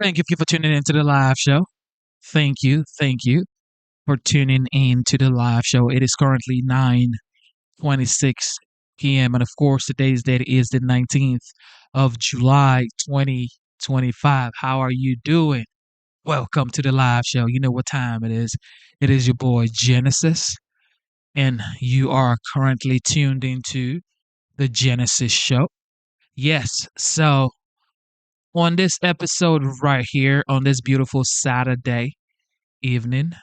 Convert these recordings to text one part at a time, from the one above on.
Thank you for tuning into the live show. Thank you for tuning in to the live show. It is currently 9:26 p.m. and of course today's date is the 19th of July 2025. How are you doing? Welcome to the live show. You know what time it is. It is your boy Genesis and you are currently tuned into the Genesis show. Yes, so on this episode right here on this beautiful Saturday evening,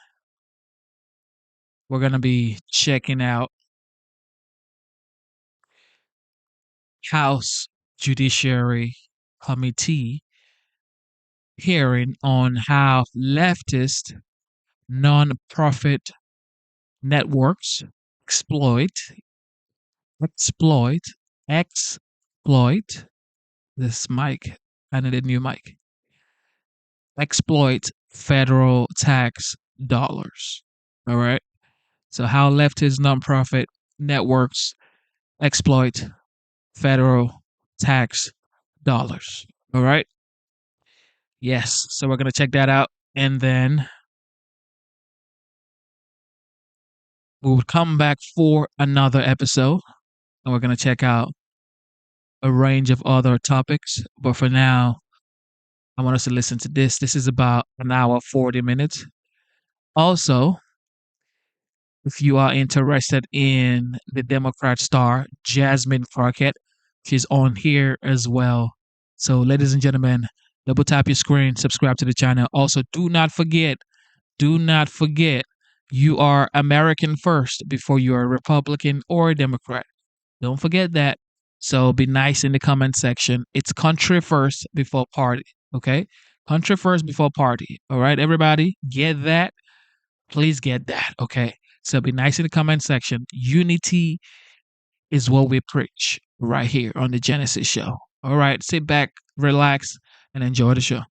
we're going to be checking out House Judiciary Committee hearing on how leftist nonprofit networks exploit, exploit, exploit this mic. I need a new mic. Exploit federal tax dollars. All right. So, how leftist nonprofit networks exploit federal tax dollars. All right. Yes. So, we're going to check that out. And then we'll come back for another episode. And we're going to check out a range of other topics. But for now, I want us to listen to this. This is about an hour, 40 minutes. Also, if you are interested in the Democrat star, Jasmine Crockett, she's on here as well. So, ladies and gentlemen, double tap your screen, subscribe to the channel. Also, do not forget, you are American first before you are a Republican or a Democrat. Don't forget that. So, be nice in the comment section. It's country first before party, okay? Country first before party. All right, everybody, get that? Please get that, okay? So be nice in the comment section. Unity is what we preach right here on the Genesis show. All right, sit back, relax, and enjoy the show.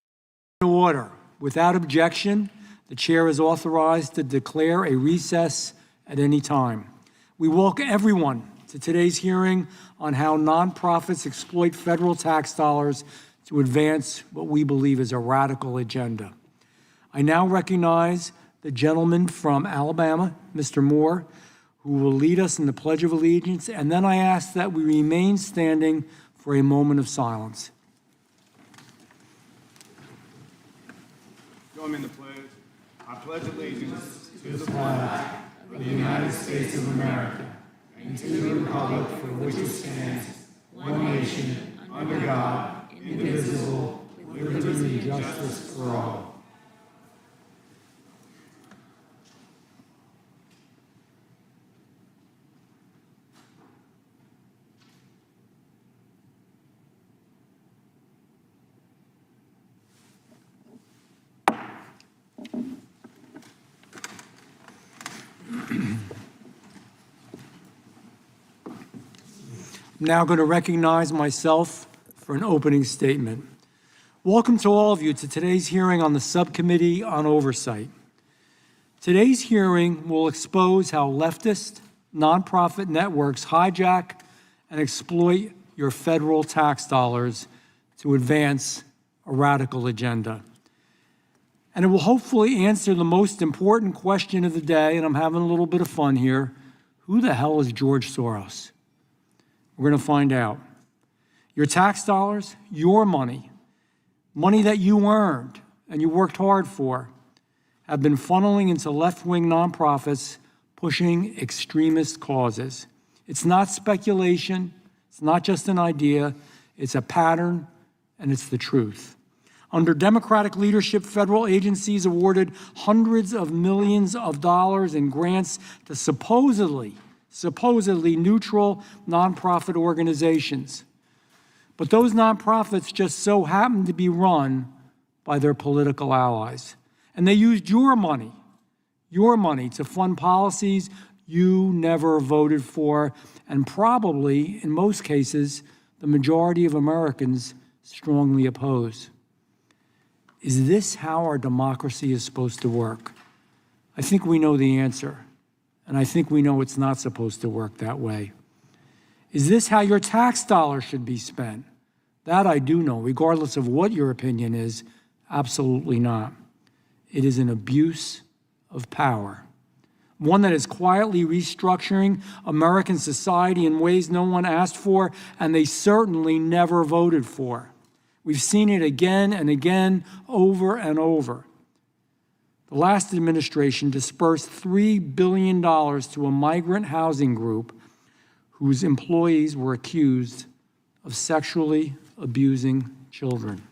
Order. Without objection, the chair is authorized to declare a recess at any time. We welcome everyone to today's hearing on how nonprofits exploit federal tax dollars to advance what we believe is a radical agenda. I now recognize the gentleman from Alabama, Mr. Moore, who will lead us in the Pledge of Allegiance, and then I ask that we remain standing for a moment of silence. Join me in the pledge. I pledge allegiance to the flag of the United States of America and to the republic for which it stands, one nation, under God, indivisible, with liberty and justice for all. I'm now going to recognize myself for an opening statement. Welcome to all of you to today's hearing on the Subcommittee on Oversight. Today's hearing will expose how leftist nonprofit networks hijack and exploit your federal tax dollars to advance a radical agenda. And it will hopefully answer the most important question of the day, and I'm having a little bit of fun here. Who the hell is George Soros? We're going to find out. Your tax dollars, your money, money that you earned and you worked hard for, have been funneling into left-wing nonprofits pushing extremist causes. It's not speculation. It's not just an idea. It's a pattern, and it's the truth. Under Democratic leadership, federal agencies awarded hundreds of millions of dollars in grants to supposedly neutral nonprofit organizations. But those nonprofits just so happen to be run by their political allies. And they used your money to fund policies you never voted for, and probably, in most cases, the majority of Americans strongly oppose. Is this how our democracy is supposed to work? I think we know the answer. And I think we know it's not supposed to work that way. Is this how your tax dollars should be spent? That I do know, regardless of what your opinion is, Absolutely not. It is an abuse of power, one that is quietly restructuring American society in ways no one asked for and they certainly never voted for. We've seen it again and again, over and over. The last administration dispersed $3 billion to a migrant housing group whose employees were accused of sexually abusing children.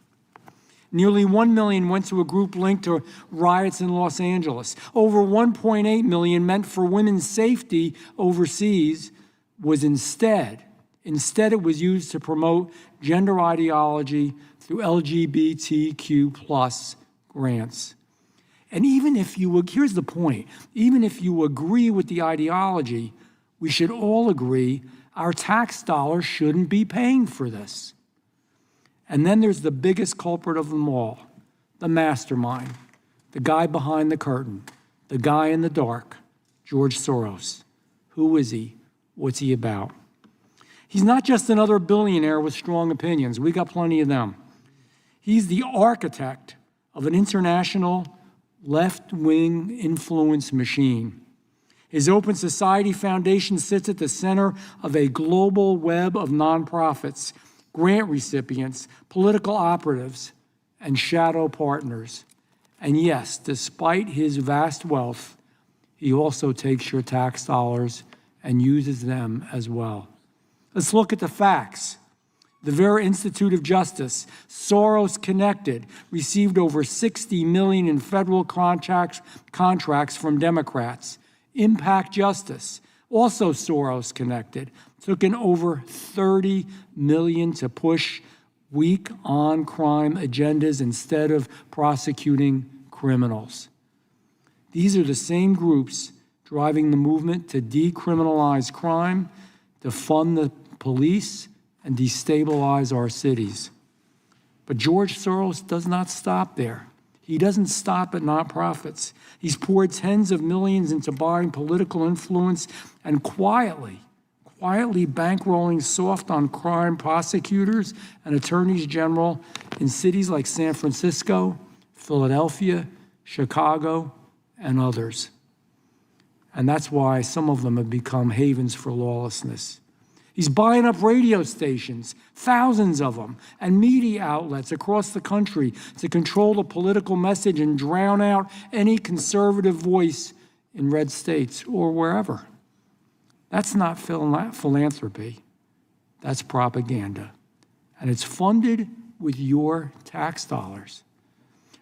Nearly 1 million went to a group linked to riots in Los Angeles. Over 1.8 million meant for women's safety overseas was instead it was used to promote gender ideology through LGBTQ plus grants. And even if here's the point, even if you agree with the ideology, we should all agree our tax dollars shouldn't be paying for this. And then there's the biggest culprit of them all, the mastermind, the guy behind the curtain, the guy in the dark, George Soros. Who is he? What's he about? He's not just another billionaire with strong opinions. We got plenty of them. He's the architect of an international left-wing influence machine. His Open Society Foundation sits at the center of a global web of nonprofits, grant recipients, political operatives, and shadow partners. And yes, despite his vast wealth, he also takes your tax dollars and uses them as well. Let's look at the facts. The Vera Institute of Justice, Soros connected, received over $60 million in federal contracts from Democrats. Impact Justice, also Soros connected, took in over $30 million to push weak on-crime agendas instead of prosecuting criminals. These are the same groups driving the movement to decriminalize crime, to fund the police, and destabilize our cities. But George Soros does not stop there. He doesn't stop at nonprofits. He's poured tens of millions into buying political influence and quietly bankrolling soft on crime prosecutors and attorneys general in cities like San Francisco, Philadelphia, Chicago, and others. And that's why some of them have become havens for lawlessness. He's buying up radio stations, thousands of them, and media outlets across the country to control the political message and drown out any conservative voice in red states or wherever. That's not philanthropy. That's propaganda. And it's funded with your tax dollars.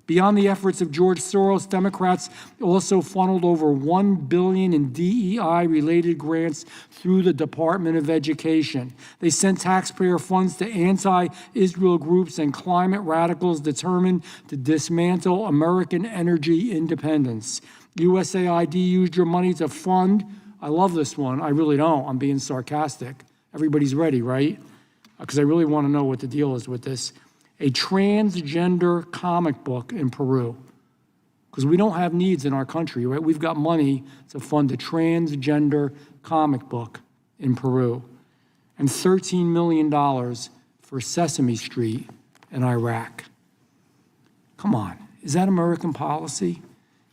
Beyond the efforts of George Soros, Democrats also funneled over $1 billion in DEI-related grants through the Department of Education. They sent taxpayer funds to anti-Israel groups and climate radicals determined to dismantle American energy independence. USAID used your money to fund, I love this one, I really don't, I'm being sarcastic. Everybody's ready, right? Because I really want to know what the deal is with this. A transgender comic book in Peru, because we don't have needs in our country, right? We've got money to fund a transgender comic book in Peru, and $13 million for Sesame Street in Iraq. Come on, is that American policy?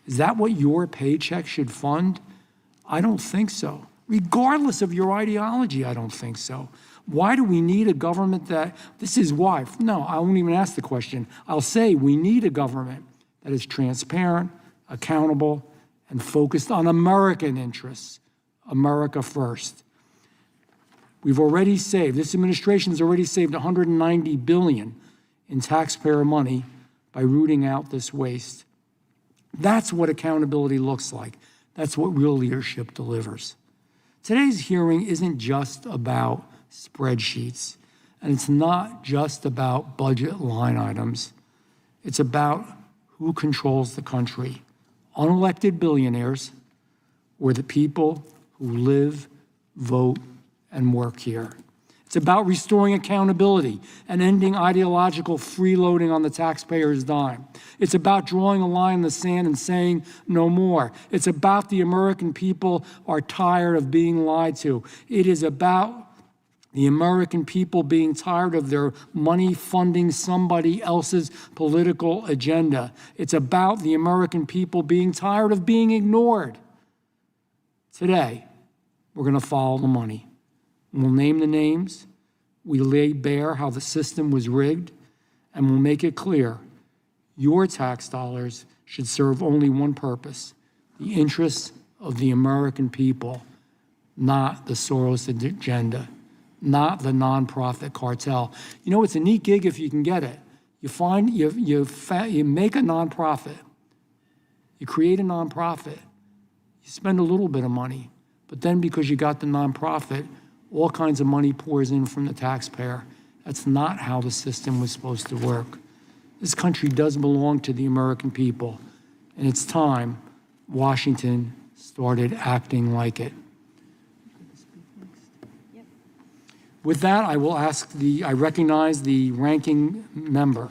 Is that what your paycheck should fund? I don't think so. Regardless of your ideology, I don't think so. Why do we need a government that, this is why, no, I won't even ask the question. I'll say we need a government that is transparent, accountable, and focused on American interests, America first. We've already saved, this administration has already saved $190 billion in taxpayer money by rooting out this waste. That's what accountability looks like. That's what real leadership delivers. Today's hearing isn't just about spreadsheets, and it's not just about budget line items. It's about who controls the country, unelected billionaires or the people who live, vote, and work here. It's about restoring accountability and ending ideological freeloading on the taxpayer's dime. It's about drawing a line in the sand and saying no more. It's about the American people are tired of being lied to. It is about the American people being tired of their money funding somebody else's political agenda. It's about the American people being tired of being ignored. Today, we're going to follow the money. We'll name the names. We lay bare how the system was rigged, and we'll make it clear your tax dollars should serve only one purpose: the interests of the American people, not the Soros agenda, not the nonprofit cartel. You know, it's a neat gig if you can get it. You make a nonprofit, you create a nonprofit, you spend a little bit of money, but then because you got the nonprofit, all kinds of money pours in from the taxpayer. That's not how the system was supposed to work. This country does belong to the American people, and it's time Washington started acting like it. With that, I will I recognize the ranking member,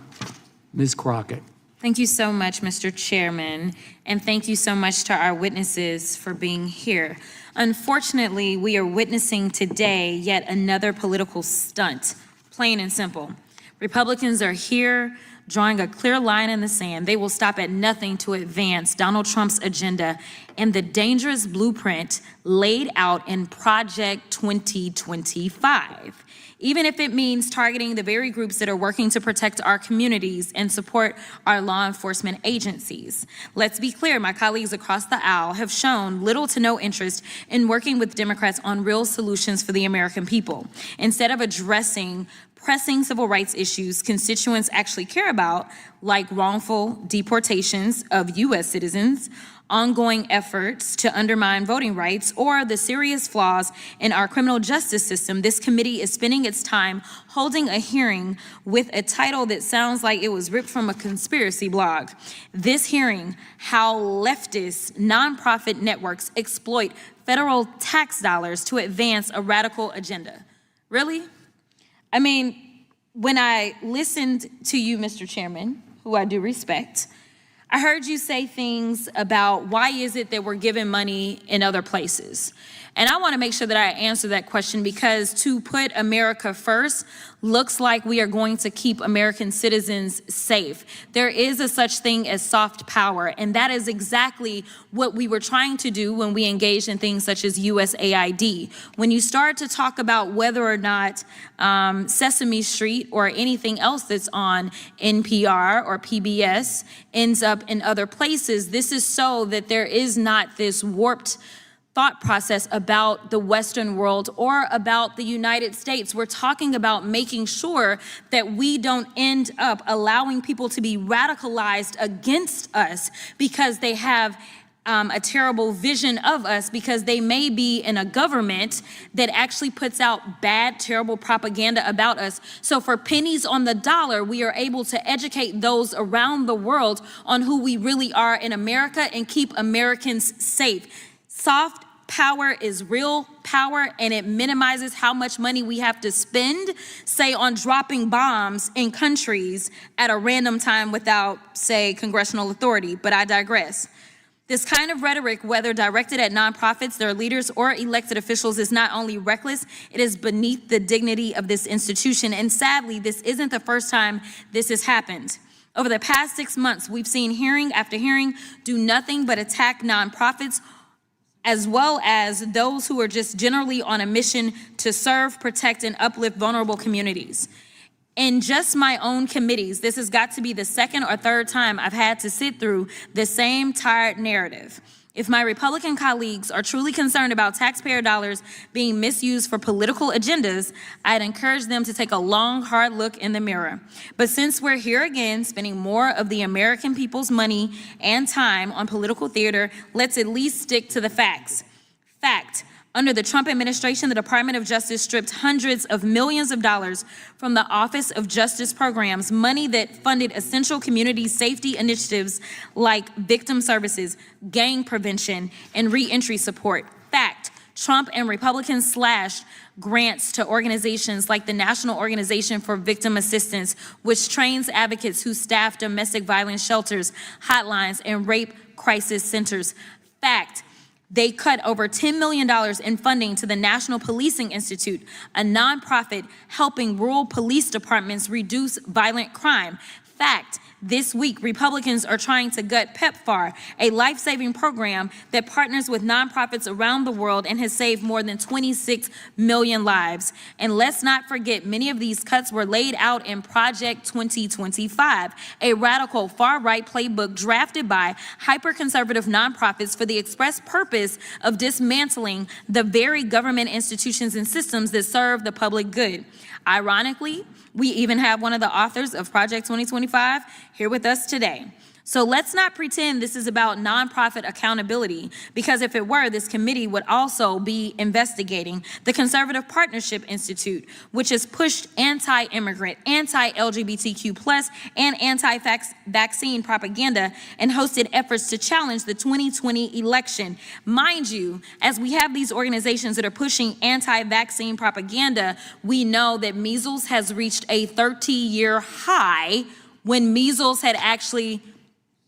Ms. Crockett. Thank you so much, Mr. Chairman, and thank you so much to our witnesses for being here. Unfortunately, we are witnessing today yet another political stunt, plain and simple. Republicans are here drawing a clear line in the sand. They will stop at nothing to advance Donald Trump's agenda and the dangerous blueprint laid out in Project 2025. Even if it means targeting the very groups that are working to protect our communities and support our law enforcement agencies. Let's be clear, my colleagues across the aisle have shown little to no interest in working with Democrats on real solutions for the American people. Instead of addressing pressing civil rights issues constituents actually care about, like wrongful deportations of U.S. citizens, ongoing efforts to undermine voting rights, or the serious flaws in our criminal justice system, this committee is spending its time holding a hearing with a title that sounds like it was ripped from a conspiracy blog. This hearing, how leftist nonprofit networks exploit federal tax dollars to advance a radical agenda. Really? I mean, when I listened to you, Mr. Chairman, who I do respect, I heard you say things about why is it that we're giving money in other places? And I want to make sure that I answer that question, because to put America first looks like we are going to keep American citizens safe. There is a such thing as soft power, and that is exactly what we were trying to do when we engaged in things such as USAID. When you start to talk about whether or not Sesame Street or anything else that's on NPR or PBS ends up in other places, this is so that there is not this warped thought process about the Western world or about the United States. We're talking about making sure that we don't end up allowing people to be radicalized against us because they have a terrible vision of us, because they may be in a government that actually puts out bad, terrible propaganda about us. So for pennies on the dollar, we are able to educate those around the world on who we really are in America and keep Americans safe. Soft power is real power, and it minimizes how much money we have to spend, say, on dropping bombs in countries at a random time without, say, congressional authority. But I digress. This kind of rhetoric, whether directed at nonprofits, their leaders, or elected officials, is not only reckless, it is beneath the dignity of this institution. And sadly, this isn't the first time this has happened. Over the past 6 months, we've seen hearing after hearing do nothing but attack nonprofits, as well as those who are just generally on a mission to serve, protect, and uplift vulnerable communities. In just my own committees, this has got to be the second or third time I've had to sit through the same tired narrative. If my Republican colleagues are truly concerned about taxpayer dollars being misused for political agendas, I'd encourage them to take a long, hard look in the mirror. But since we're here again, spending more of the American people's money and time on political theater, let's at least stick to the facts. Fact. Under the Trump administration, the Department of Justice stripped hundreds of millions of dollars from the Office of Justice programs, money that funded essential community safety initiatives like victim services, gang prevention, and reentry support. Fact, Trump and Republicans slashed grants to organizations like the National Organization for Victim Assistance, which trains advocates who staff domestic violence shelters, hotlines, and rape crisis centers. Fact, They cut over $10 million in funding to the National Policing Institute, a nonprofit helping rural police departments reduce violent crime. Fact, this week, Republicans are trying to gut PEPFAR, a life-saving program that partners with nonprofits around the world and has saved more than 26 million lives. And let's not forget, many of these cuts were laid out in Project 2025, a radical far-right playbook drafted by hyper-conservative nonprofits for the express purpose of dismantling the very government institutions and systems that serve the public good. Ironically, we even have one of the authors of Project 2025 here with us today. So let's not pretend this is about nonprofit accountability, because if it were, this committee would also be investigating the Conservative Partnership Institute, which has pushed anti-immigrant, anti-LGBTQ+, and anti-vaccine propaganda and hosted efforts to challenge the 2020 election. Mind you, as we have these organizations that are pushing anti-vaccine propaganda, we know that measles has reached a 30-year high when measles had actually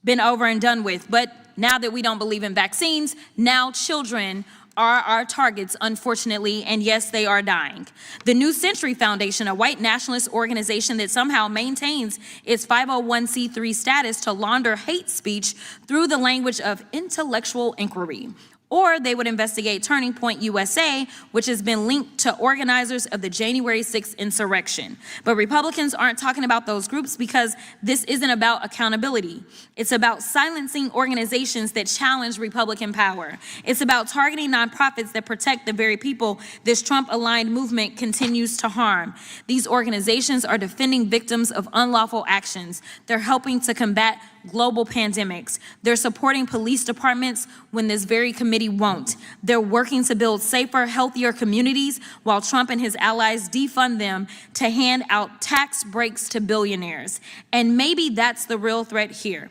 been over and done with. But now that we don't believe in vaccines, now children are our targets, unfortunately, and yes, they are dying. The New Century Foundation, a white nationalist organization that somehow maintains its 501c3 status to launder hate speech through the language of intellectual inquiry. Or they would investigate Turning Point USA, which has been linked to organizers of the January 6th insurrection. But Republicans aren't talking about those groups because this isn't about accountability. It's about silencing organizations that challenge Republican power. It's about targeting nonprofits that protect the very people this Trump-aligned movement continues to harm. These organizations are defending victims of unlawful actions. They're helping to combat global pandemics. They're supporting police departments when this very committee won't. They're working to build safer, healthier communities while Trump and his allies defund them to hand out tax breaks to billionaires. And maybe that's the real threat here.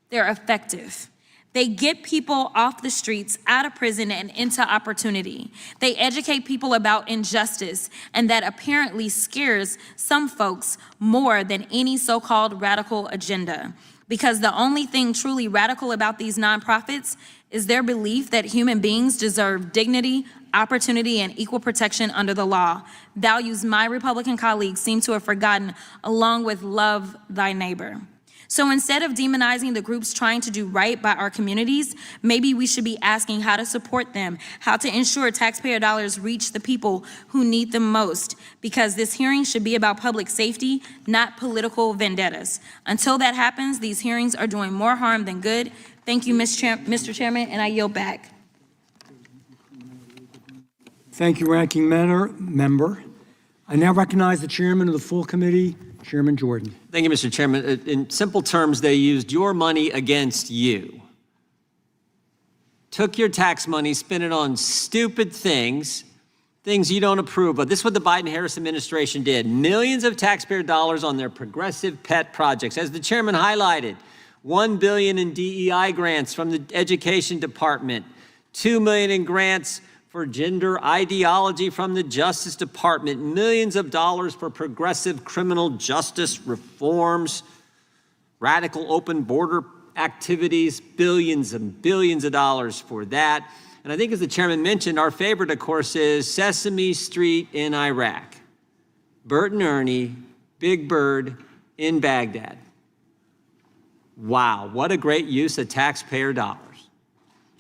They're effective. They get people off the streets, out of prison, and into opportunity. They educate people about injustice, and that apparently scares some folks more than any so-called radical agenda. Because the only thing truly radical about these nonprofits is their belief that human beings deserve dignity, opportunity, and equal protection under the law. Values my Republican colleagues seem to have forgotten, along with love thy neighbor. So instead of demonizing the groups trying to do right by our communities, maybe we should be asking how to support them, how to ensure taxpayer dollars reach the people who need them most, because this hearing should be about public safety, not political vendettas. Until that happens, these hearings are doing more harm than good. Thank you, Mr. Chairman, and I yield back. Thank you, Ranking Member. I now recognize the Chairman of the full committee, Chairman Jordan. Thank you, Mr. Chairman. In simple terms, they used your money against you. Took your tax money, spent it on stupid things you don't approve of. This is what the Biden-Harris administration did. Millions of taxpayer dollars on their progressive pet projects. As the chairman highlighted, $1 billion in DEI grants from the Education Department, $2 million in grants for gender ideology from the Justice Department, millions of dollars for progressive criminal justice reforms, radical open border activities, billions and billions of dollars for that. And I think as the chairman mentioned, our favorite, of course, is Sesame Street in Iraq. Bert and Ernie, Big Bird in Baghdad. Wow, what a great use of taxpayer dollars.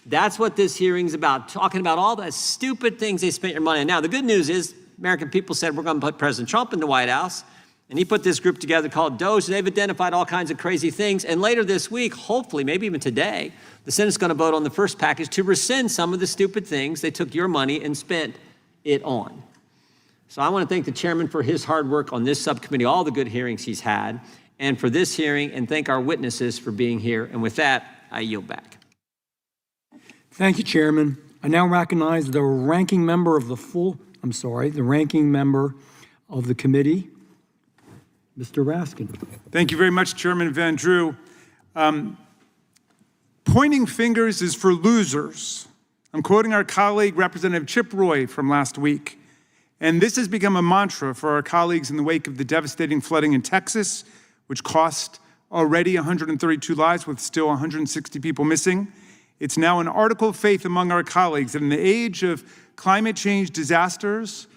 That's what this hearing's about, talking about all the stupid things they spent your money on. Now, the good news is American people said we're going to put President Trump in the White House, and he put this group together called DOGE, and they've identified all kinds of crazy things. And later this week, hopefully, maybe even today, the Senate's going to vote on the first package to rescind some of the stupid things they took your money and spent it on. So I want to thank the chairman for his hard work on this subcommittee, all the good hearings he's had, and for this hearing, and thank our witnesses for being here. And with that, I yield back. Thank you, Chairman. I now recognize the ranking member of the ranking member of the committee, Mr. Raskin. Thank you very much, Chairman Van Drew. Pointing fingers is for losers. I'm quoting our colleague, Representative Chip Roy, from last week. And this has become a mantra for our colleagues in the wake of the devastating flooding in Texas, which cost already 132 lives with still 160 people missing. It's now an article of faith among our colleagues that in the age of climate change disasters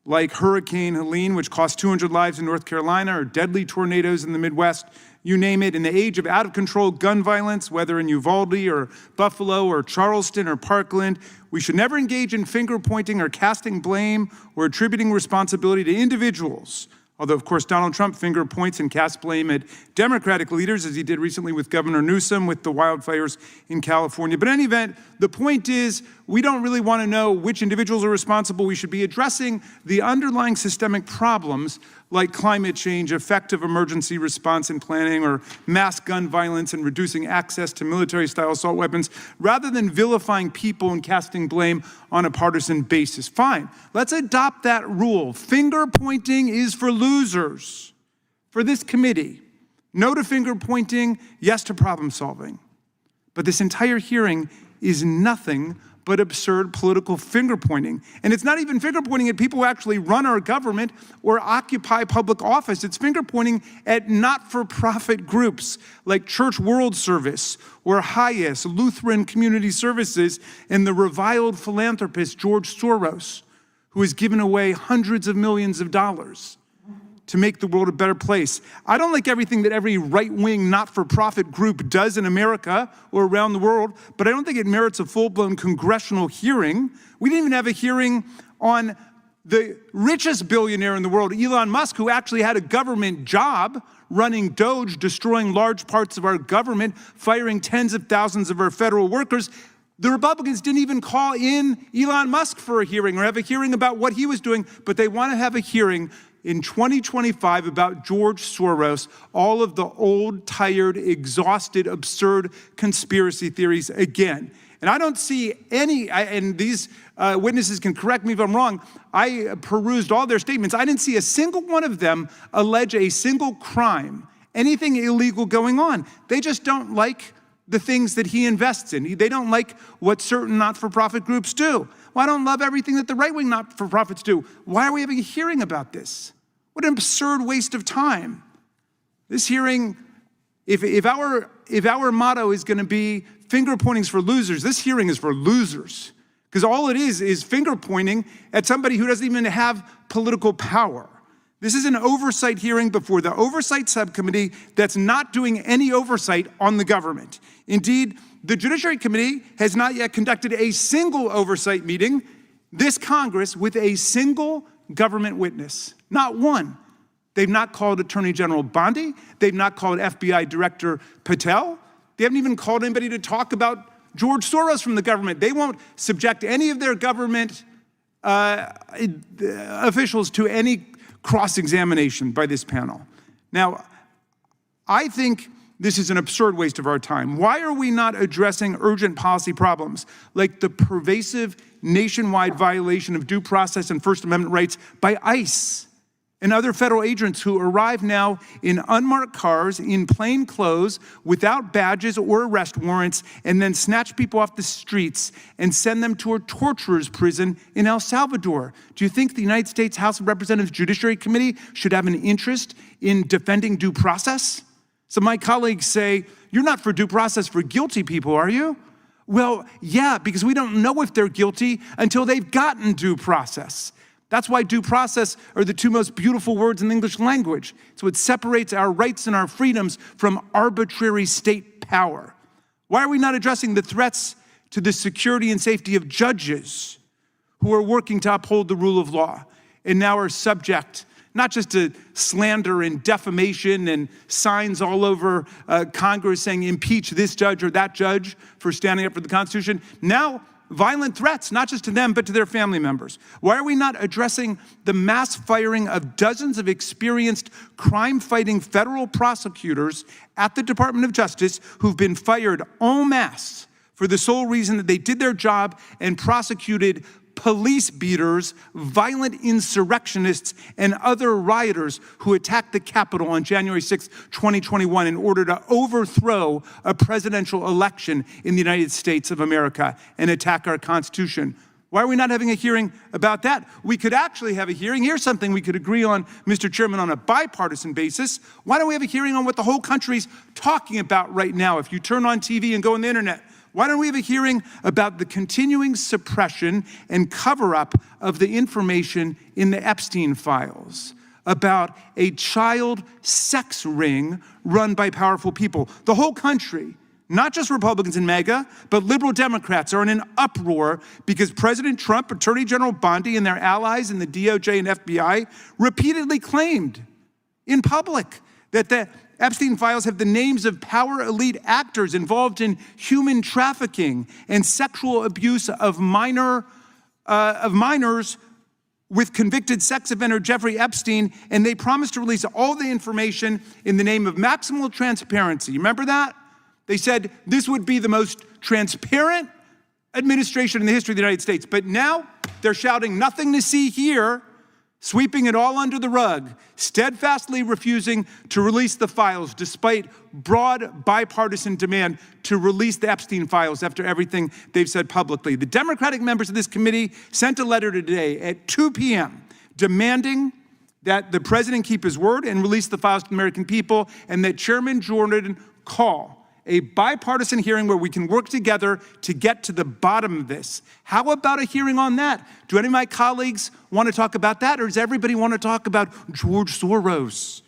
like Hurricane Helene, which cost 200 lives in North Carolina, or deadly tornadoes in the Midwest, you name it, in the age of out-of-control gun violence, whether in Uvalde or Buffalo or Charleston or Parkland, we should never engage in finger-pointing or casting blame or attributing responsibility to individuals. Although, of course, Donald Trump finger points and casts blame at Democratic leaders, as he did recently with Governor Newsom with the wildfires in California. But in any event, the point is, we don't really want to know which individuals are responsible. We should be addressing the underlying systemic problems like climate change, effective emergency response and planning, or mass gun violence and reducing access to military-style assault weapons, rather than vilifying people and casting blame on a partisan basis. Fine, let's adopt that rule. Finger pointing is for losers. For this committee, no to finger pointing, yes to problem solving. But this entire hearing is nothing but absurd political finger pointing. And it's not even finger pointing at people who actually run our government or occupy public office. It's finger pointing at not-for-profit groups like Church World Service or HIAS, Lutheran Community Services, and the reviled philanthropist George Soros, who has given away hundreds of millions of dollars to make the world a better place. I don't like everything that every right-wing, not-for-profit group does in America or around the world, but I don't think it merits a full-blown congressional hearing. We didn't even have a hearing on the richest billionaire in the world, Elon Musk, who actually had a government job running Doge, destroying large parts of our government, firing tens of thousands of our federal workers. The Republicans didn't even call in Elon Musk for a hearing or have a hearing about what he was doing, but they want to have a hearing in 2025 about George Soros, all of the old, tired, exhausted, absurd conspiracy theories again. And I don't see any, and these witnesses can correct me if I'm wrong, I perused all their statements. I didn't see a single one of them allege a single crime, anything illegal going on. They just don't like the things that he invests in. They don't like what certain not-for-profit groups do. Well, I don't love everything that the right-wing not-for-profits do. Why are we having a hearing about this? What an absurd waste of time. This hearing, if our motto is going to be finger pointings for losers, this hearing is for losers. Because all it is finger pointing at somebody who doesn't even have political power. This is an oversight hearing before the Oversight Subcommittee that's not doing any oversight on the government. Indeed, the Judiciary Committee has not yet conducted a single oversight meeting this Congress with a single government witness. Not one. They've not called Attorney General Bondi. They've not called FBI Director Patel. They haven't even called anybody to talk about George Soros from the government. They won't subject any of their government officials to any cross-examination by this panel. Now, I think this is an absurd waste of our time. Why are we not addressing urgent policy problems like the pervasive nationwide violation of due process and First Amendment rights by ICE and other federal agents who arrive now in unmarked cars, in plain clothes, without badges or arrest warrants, and then snatch people off the streets and send them to a torturer's prison in El Salvador? Do you think the United States House of Representatives Judiciary Committee should have an interest in defending due process? So my colleagues say, you're not for due process for guilty people, are you? Well, yeah, because we don't know if they're guilty until they've gotten due process. That's why due process are the two most beautiful words in the English language. It's what separates our rights and our freedoms from arbitrary state power. Why are we not addressing the threats to the security and safety of judges who are working to uphold the rule of law and now are subject not just to slander and defamation and signs all over Congress saying impeach this judge or that judge for standing up for the Constitution. Now, violent threats, not just to them, but to their family members. Why are we not addressing the mass firing of dozens of experienced crime-fighting federal prosecutors at the Department of Justice who've been fired en masse for the sole reason that they did their job and prosecuted police beaters, violent insurrectionists, and other rioters who attacked the Capitol on January 6, 2021 in order to overthrow a presidential election in the United States of America and attack our Constitution? Why are we not having a hearing about that? We could actually have a hearing. Here's something we could agree on, Mr. Chairman, on a bipartisan basis. Why don't we have a hearing on what the whole country's talking about right now? If you turn on TV and go on the internet, Why don't we have a hearing about the continuing suppression and cover-up of the information in the Epstein files, about a child sex ring run by powerful people? The whole country, not just Republicans and MAGA, but liberal Democrats are in an uproar because President Trump, Attorney General Bondi, and their allies in the DOJ and FBI repeatedly claimed in public that the Epstein files have the names of power elite actors involved in human trafficking and sexual abuse of minors with convicted sex offender Jeffrey Epstein, and they promised to release all the information in the name of maximal transparency. You remember that? They said this would be the most transparent administration in the history of the United States. But now they're shouting nothing to see here, sweeping it all under the rug, steadfastly refusing to release the files despite broad bipartisan demand to release the Epstein files after everything they've said publicly. The Democratic members of this committee sent a letter today at 2 p.m. demanding that the president keep his word and release the files to the American people, and that Chairman Jordan call a bipartisan hearing where we can work together to get to the bottom of this. How about a hearing on that? Do any of my colleagues want to talk about that, or does everybody want to talk about George Soros?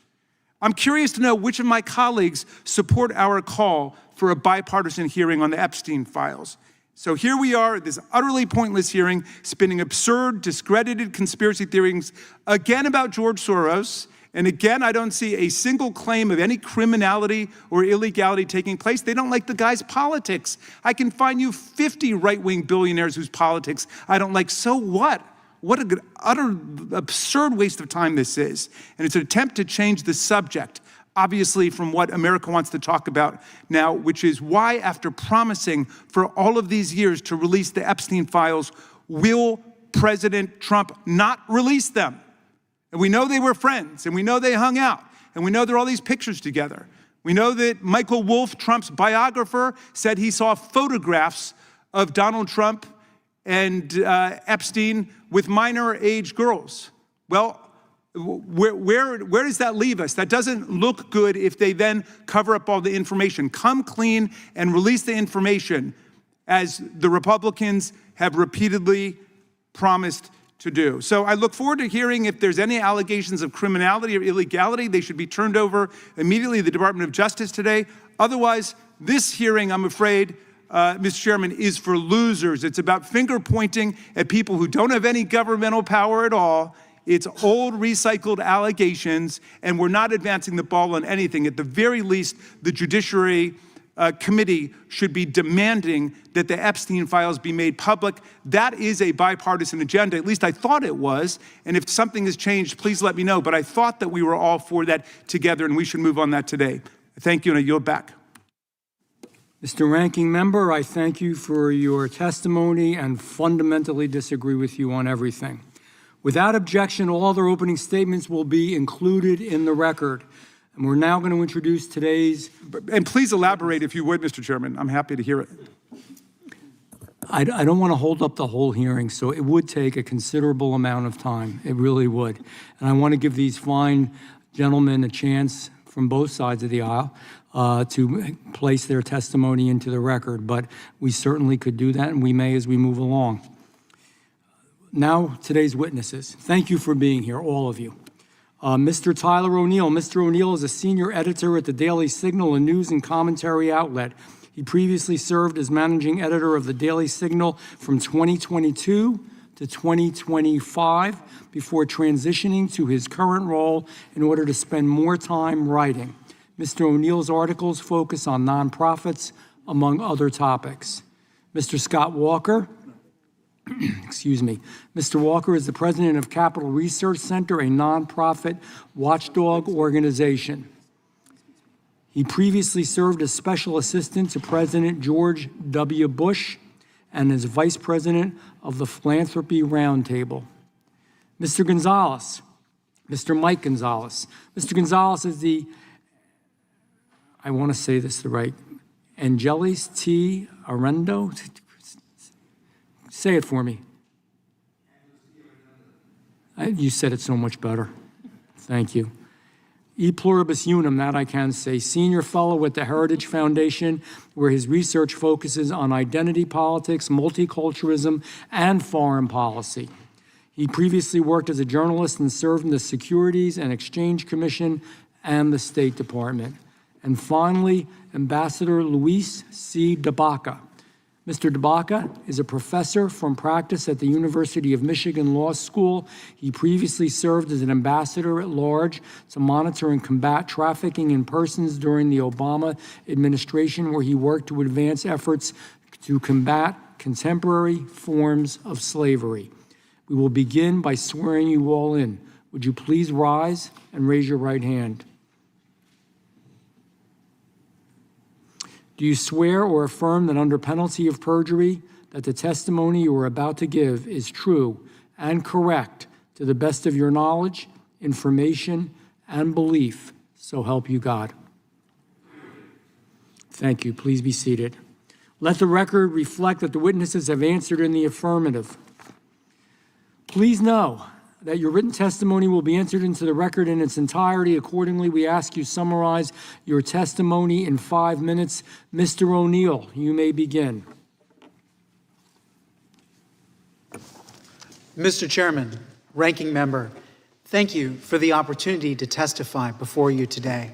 I'm curious to know which of my colleagues support our call for a bipartisan hearing on the Epstein files. So here we are at this utterly pointless hearing, spinning absurd, discredited conspiracy theories again about George Soros. And again, I don't see a single claim of any criminality or illegality taking place. They don't like the guy's politics. I can find you 50 right-wing billionaires whose politics I don't like. So what? What an utter absurd waste of time this is. And it's an attempt to change the subject, obviously, from what America wants to talk about now, which is why, after promising for all of these years to release the Epstein files, will President Trump not release them? And we know they were friends, and we know they hung out, and we know there are all these pictures together. We know that Michael Wolff, Trump's biographer, said he saw photographs of Donald Trump and Epstein with minor-age girls. Well, where does that leave us? That doesn't look good if they then cover up all the information. Come clean and release the information, as the Republicans have repeatedly promised to do. So I look forward to hearing if there's any allegations of criminality or illegality. They should be turned over immediately to the Department of Justice today. Otherwise, this hearing, I'm afraid, Mr. Chairman, is for losers. It's about finger pointing at people who don't have any governmental power at all. It's old, recycled allegations, and we're not advancing the ball on anything. At the very least, the Judiciary Committee should be demanding that the Epstein files be made public. That is a bipartisan agenda. At least I thought it was. And if something has changed, please let me know. But I thought that we were all for that together, and we should move on that today. Thank you, and I yield back. Mr. Ranking Member, I thank you for your testimony and fundamentally disagree with you on everything. Without objection, all other opening statements will be included in the record. And we're now going to introduce today's... And please elaborate, if you would, Mr. Chairman. I'm happy to hear it. I don't want to hold up the whole hearing, so it would take a considerable amount of time. It really would. And I want to give these fine gentlemen a chance from both sides of the aisle to place their testimony into the record. But we certainly could do that, and we may as we move along. Now, today's witnesses. Thank you for being here, all of you. Mr. Tyler O'Neill. Mr. O'Neill is a senior editor at the Daily Signal, a news and commentary outlet. He previously served as managing editor of the Daily Signal from 2022 to 2025 before transitioning to his current role in order to spend more time writing. Mr. O'Neill's articles focus on nonprofits, among other topics. Mr. Scott Walker. Excuse me. Mr. Walker is the president of Capital Research Center, a nonprofit watchdog organization. He previously served as special assistant to President George W. Bush and as vice president of the Philanthropy Roundtable. Mr. Gonzalez, Mr. Mike Gonzalez. Mr. Gonzalez is the, I want to say this the right, Angelis T. Arendo. Say it for me. You said it so much better. Thank you. E pluribus unum, that I can say, senior fellow at the Heritage Foundation, where his research focuses on identity politics, multiculturalism, and foreign policy. He previously worked as a journalist and served in the Securities and Exchange Commission and the State Department. And finally, Ambassador Luis C. Debbaca. Mr. Debbaca is a professor from practice at the University of Michigan Law School. He previously served as an ambassador at large to monitor and combat trafficking in persons during the Obama administration, where he worked to advance efforts to combat contemporary forms of slavery. We will begin by swearing you all in. Would you please rise and raise your right hand? Do you swear or affirm that under penalty of perjury that the testimony you are about to give is true and correct to the best of your knowledge, information, and belief, so help you God? Thank you. Please be seated. Let the record reflect that the witnesses have answered in the affirmative. Please know that your written testimony will be entered into the record in its entirety. Accordingly, we ask you summarize your testimony in 5 minutes. Mr. O'Neill, you may begin. Mr. Chairman, Ranking Member, thank you for the opportunity to testify before you today.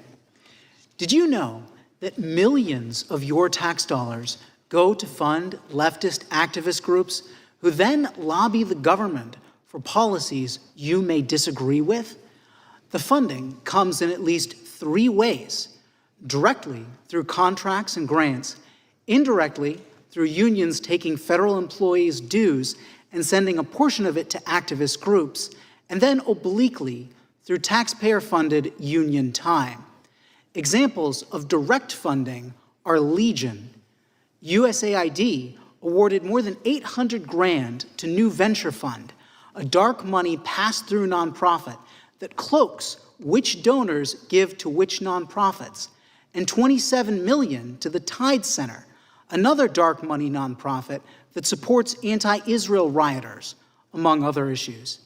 Did you know that millions of your tax dollars go to fund leftist activist groups who then lobby the government for policies you may disagree with? The funding comes in at least 3 ways: directly through contracts and grants, indirectly through unions taking federal employees' dues and sending a portion of it to activist groups, and then obliquely through taxpayer-funded union time. Examples of direct funding are legion. USAID awarded more than $800 grand to New Venture Fund, a dark money pass-through nonprofit that cloaks which donors give to which nonprofits, and $27 million to the Tide Center, another dark money nonprofit that supports anti-Israel rioters, among other issues.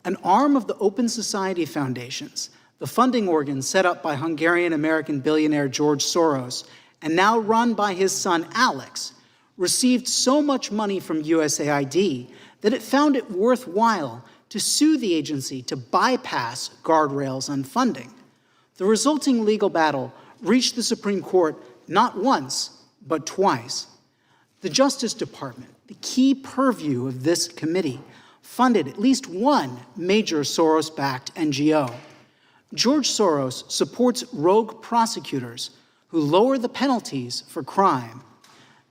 An arm of the Open Society Foundations, the funding organ set up by Hungarian-American billionaire George Soros and now run by his son Alex, received so much money from USAID that it found it worthwhile to sue the agency to bypass guardrails on funding. The resulting legal battle reached the Supreme Court not once, but twice. The Justice Department, the key purview of this committee, funded at least one major Soros-backed NGO. George Soros supports rogue prosecutors who lower the penalties for crime.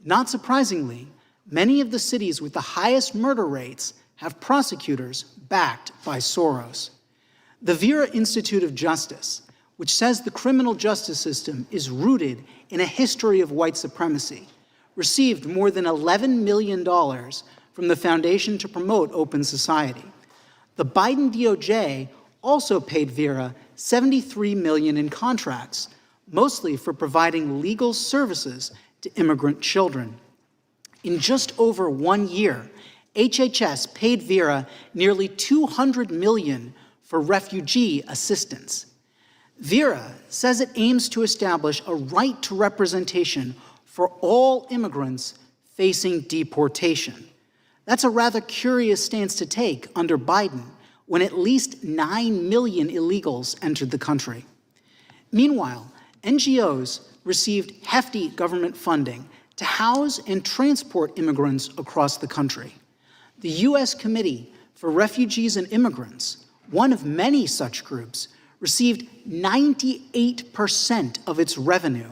Not surprisingly, many of the cities with the highest murder rates have prosecutors backed by Soros. The Vera Institute of Justice, which says the criminal justice system is rooted in a history of white supremacy, received more than $11 million from the Foundation to Promote Open Society. The Biden DOJ also paid Vera $73 million in contracts, mostly for providing legal services to immigrant children. In just over 1 year, HHS paid Vera nearly $200 million for refugee assistance. Vera says it aims to establish a right to representation for all immigrants facing deportation. That's a rather curious stance to take under Biden, when at least 9 million illegals entered the country. Meanwhile, NGOs received hefty government funding to house and transport immigrants across the country. The U.S. Committee for Refugees and Immigrants, one of many such groups, received 98% of its revenue,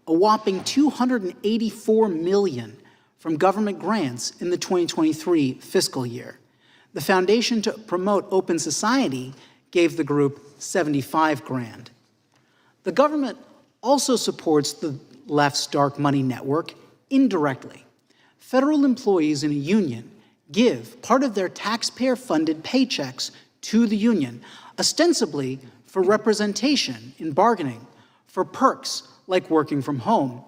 a whopping $284 million from government grants in the 2023 fiscal year. The Foundation to Promote Open Society gave the group $75 grand. The government also supports the left's dark money network indirectly. Federal employees in a union give part of their taxpayer-funded paychecks to the union, ostensibly for representation in bargaining, for perks like working from home.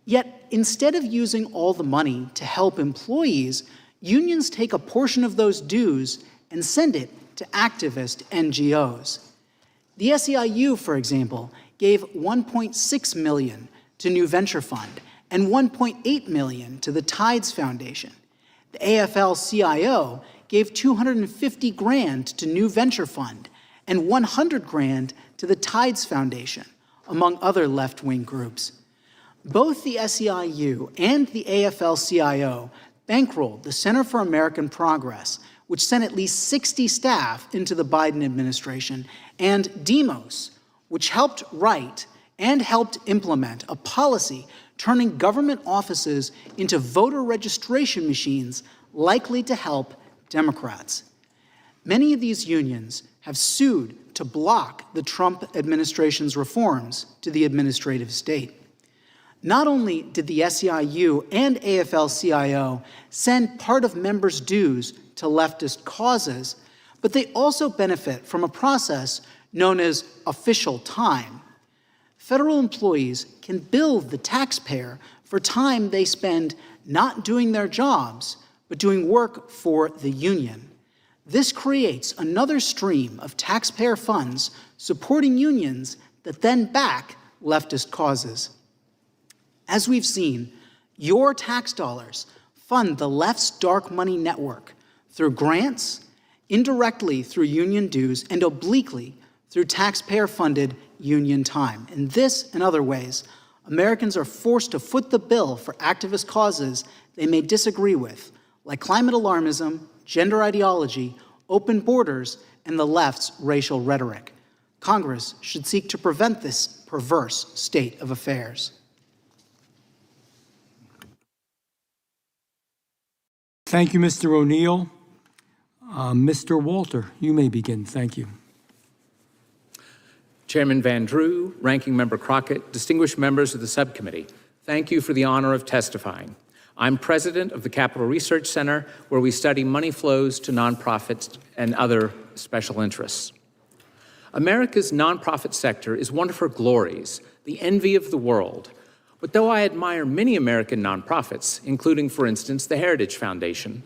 Yet, instead of using all the money to help employees, unions take a portion of those dues and send it to activist NGOs. The SEIU, for example, gave $1.6 million to New Venture Fund and $1.8 million to the Tides Foundation. The AFL-CIO gave $250,000 to New Venture Fund and $100,000 to the Tides Foundation, among other left-wing groups. Both the SEIU and the AFL-CIO bankrolled the Center for American Progress, which sent at least 60 staff into the Biden administration, and Demos, which helped write and helped implement a policy turning government offices into voter registration machines likely to help Democrats. Many of these unions have sued to block the Trump administration's reforms to the administrative state. Not only did the SEIU and AFL-CIO send part of members' dues to leftist causes, but they also benefit from a process known as official time. Federal employees can bill the taxpayer for time they spend not doing their jobs, but doing work for the union. This creates another stream of taxpayer funds supporting unions that then back leftist causes. As we've seen, your tax dollars fund the left's dark money network through grants, indirectly through union dues, and obliquely through taxpayer-funded union time. In this and other ways, Americans are forced to foot the bill for activist causes they may disagree with, like climate alarmism, gender ideology, open borders, and the left's racial rhetoric. Congress should seek to prevent this perverse state of affairs. Thank you, Mr. O'Neill. Mr. Walter, you may begin. Thank you. Chairman Van Drew, Ranking Member Crockett, distinguished members of the subcommittee, thank you for the honor of testifying. I'm president of the Capital Research Center, where we study money flows to nonprofits and other special interests. America's nonprofit sector is one of her glories, the envy of the world. But though I admire many American nonprofits, including, for instance, the Heritage Foundation,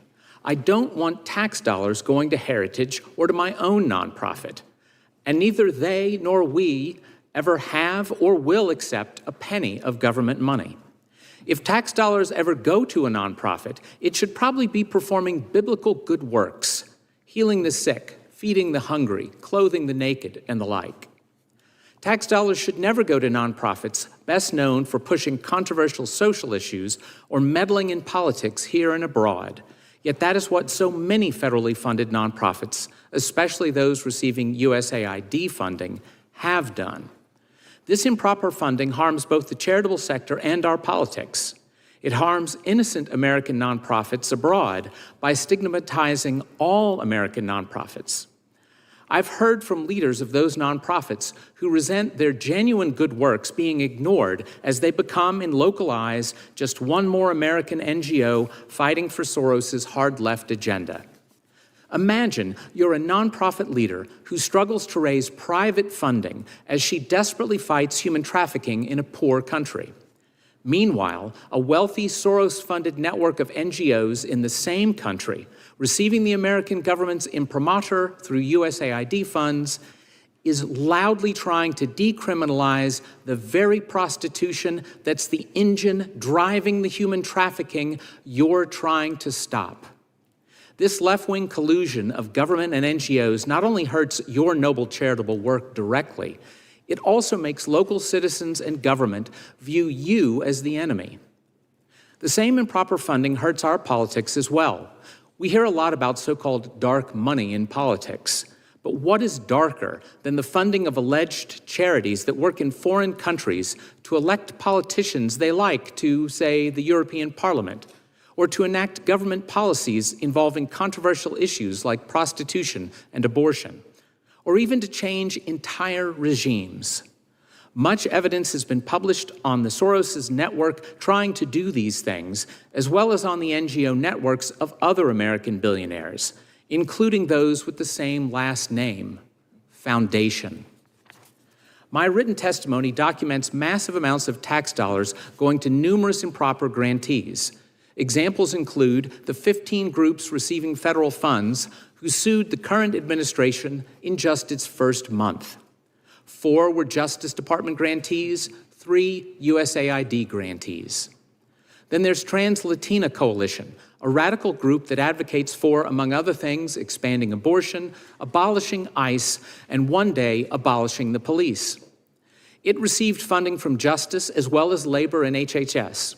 I don't want tax dollars going to Heritage or to my own nonprofit. And neither they nor we ever have or will accept a penny of government money. If tax dollars ever go to a nonprofit, it should probably be performing biblical good works, healing the sick, feeding the hungry, clothing the naked, and the like. Tax dollars should never go to nonprofits best known for pushing controversial social issues or meddling in politics here and abroad. Yet that is what so many federally funded nonprofits, especially those receiving USAID funding, have done. This improper funding harms both the charitable sector and our politics. It harms innocent American nonprofits abroad by stigmatizing all American nonprofits. I've heard from leaders of those nonprofits who resent their genuine good works being ignored as they become, in local eyes, just one more American NGO fighting for Soros's hard left agenda. Imagine you're a nonprofit leader who struggles to raise private funding as she desperately fights human trafficking in a poor country. Meanwhile, a wealthy Soros-funded network of NGOs in the same country, receiving the American government's imprimatur through USAID funds, is loudly trying to decriminalize the very prostitution that's the engine driving the human trafficking you're trying to stop. This left-wing collusion of government and NGOs not only hurts your noble charitable work directly, it also makes local citizens and government view you as the enemy. The same improper funding hurts our politics as well. We hear a lot about so-called dark money in politics. But what is darker than the funding of alleged charities that work in foreign countries to elect politicians they like to, say, the European Parliament, or to enact government policies involving controversial issues like prostitution and abortion, or even to change entire regimes? Much evidence has been published on the Soros' network trying to do these things, as well as on the NGO networks of other American billionaires, including those with the same last name, Foundation. My written testimony documents massive amounts of tax dollars going to numerous improper grantees. Examples include the 15 groups receiving federal funds who sued the current administration in just its first month. 4 were Justice Department grantees, 3 USAID grantees. Then there's Trans-Latina Coalition, a radical group that advocates for, among other things, expanding abortion, abolishing ICE, and one day abolishing the police. It received funding from Justice as well as Labor and HHS.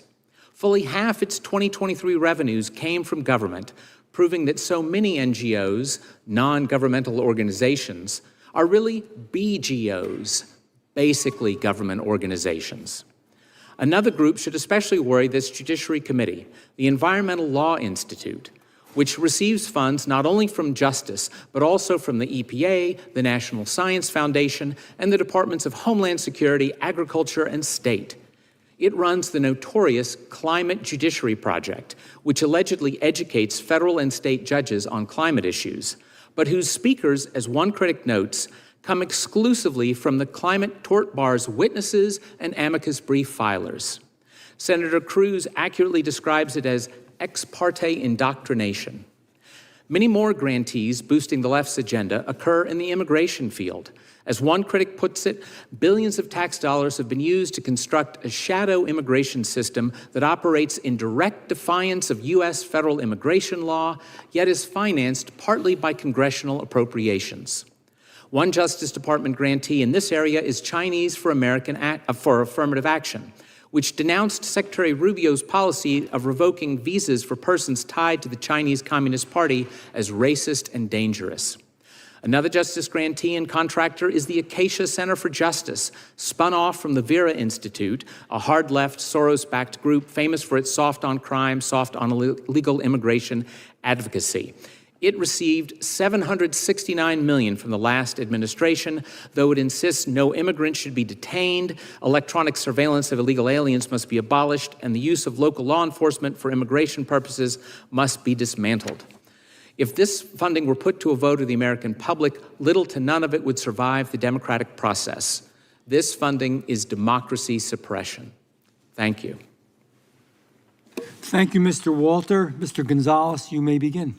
Fully half its 2023 revenues came from government, proving that so many NGOs, non-governmental organizations, are really BGOs, basically government organizations. Another group should especially worry this Judiciary Committee, the Environmental Law Institute, which receives funds not only from Justice, but also from the EPA, the National Science Foundation, and the Departments of Homeland Security, Agriculture, and State. It runs the notorious Climate Judiciary Project, which allegedly educates federal and state judges on climate issues, but whose speakers, as one critic notes, come exclusively from the Climate Tort Bar's witnesses and amicus brief filers. Senator Cruz accurately describes it as ex parte indoctrination. Many more grantees boosting the left's agenda occur in the immigration field. As one critic puts it, billions of tax dollars have been used to construct a shadow immigration system that operates in direct defiance of U.S. federal immigration law, yet is financed partly by congressional appropriations. One Justice Department grantee in this area is Chinese for Affirmative Action, which denounced Secretary Rubio's policy of revoking visas for persons tied to the Chinese Communist Party as racist and dangerous. Another Justice grantee and contractor is the Acacia Center for Justice, spun off from the Vera Institute, a hard-left, Soros-backed group famous for its soft on crime, soft on illegal immigration advocacy. It received $769 million from the last administration, though it insists no immigrant should be detained, electronic surveillance of illegal aliens must be abolished, and the use of local law enforcement for immigration purposes must be dismantled. If this funding were put to a vote of the American public, little to none of it would survive the democratic process. This funding is democracy suppression. Thank you. Thank you, Mr. Walter. Mr. Gonzalez, you may begin.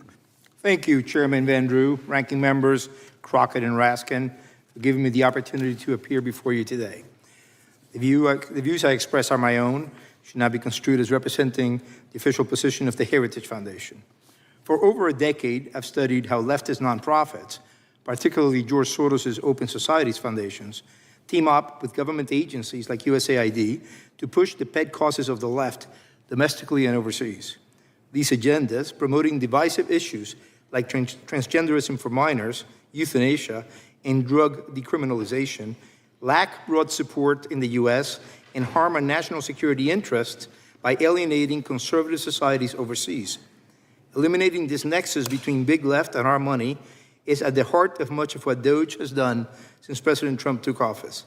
Thank you, Chairman Van Drew, Ranking Members Crockett and Raskin, for giving me the opportunity to appear before you today. The views I express are my own, should not be construed as representing the official position of the Heritage Foundation. For over a decade, I've studied how leftist nonprofits, particularly George Soros' Open Societies foundations, team up with government agencies like USAID to push the pet causes of the left domestically and overseas. These agendas, promoting divisive issues like transgenderism for minors, euthanasia, and drug decriminalization, lack broad support in the U.S. and harm our national security interests by alienating conservative societies overseas. Eliminating this nexus between big left and our money is at the heart of much of what DOGE has done since President Trump took office.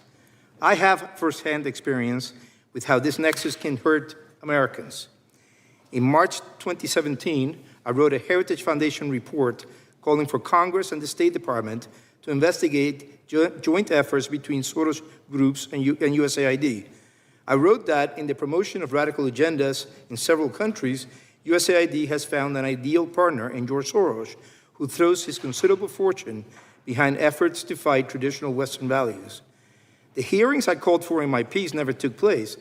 I have firsthand experience with how this nexus can hurt Americans. In March 2017, I wrote a Heritage Foundation report calling for Congress and the State Department to investigate joint efforts between Soros groups and USAID. I wrote that in the promotion of radical agendas in several countries, USAID has found an ideal partner in George Soros, who throws his considerable fortune behind efforts to fight traditional Western values. The hearings I called for in my piece never took place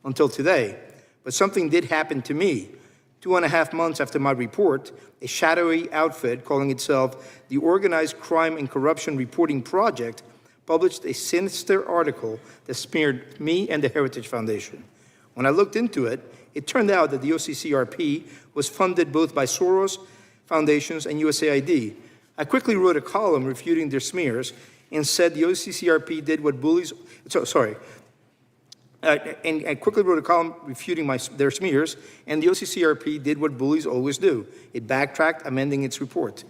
until today, but something did happen to me. 2.5 months after my report, a shadowy outfit calling itself the Organized Crime and Corruption Reporting Project published a sinister article that smeared me and the Heritage Foundation. When I looked into it, it turned out that the OCCRP was funded both by Soros foundations and USAID. I quickly wrote a column refuting their smears and said the OCCRP did what bullies, and I quickly wrote a column refuting their smears, and the OCCRP did what bullies always do. It backtracked, amending its report.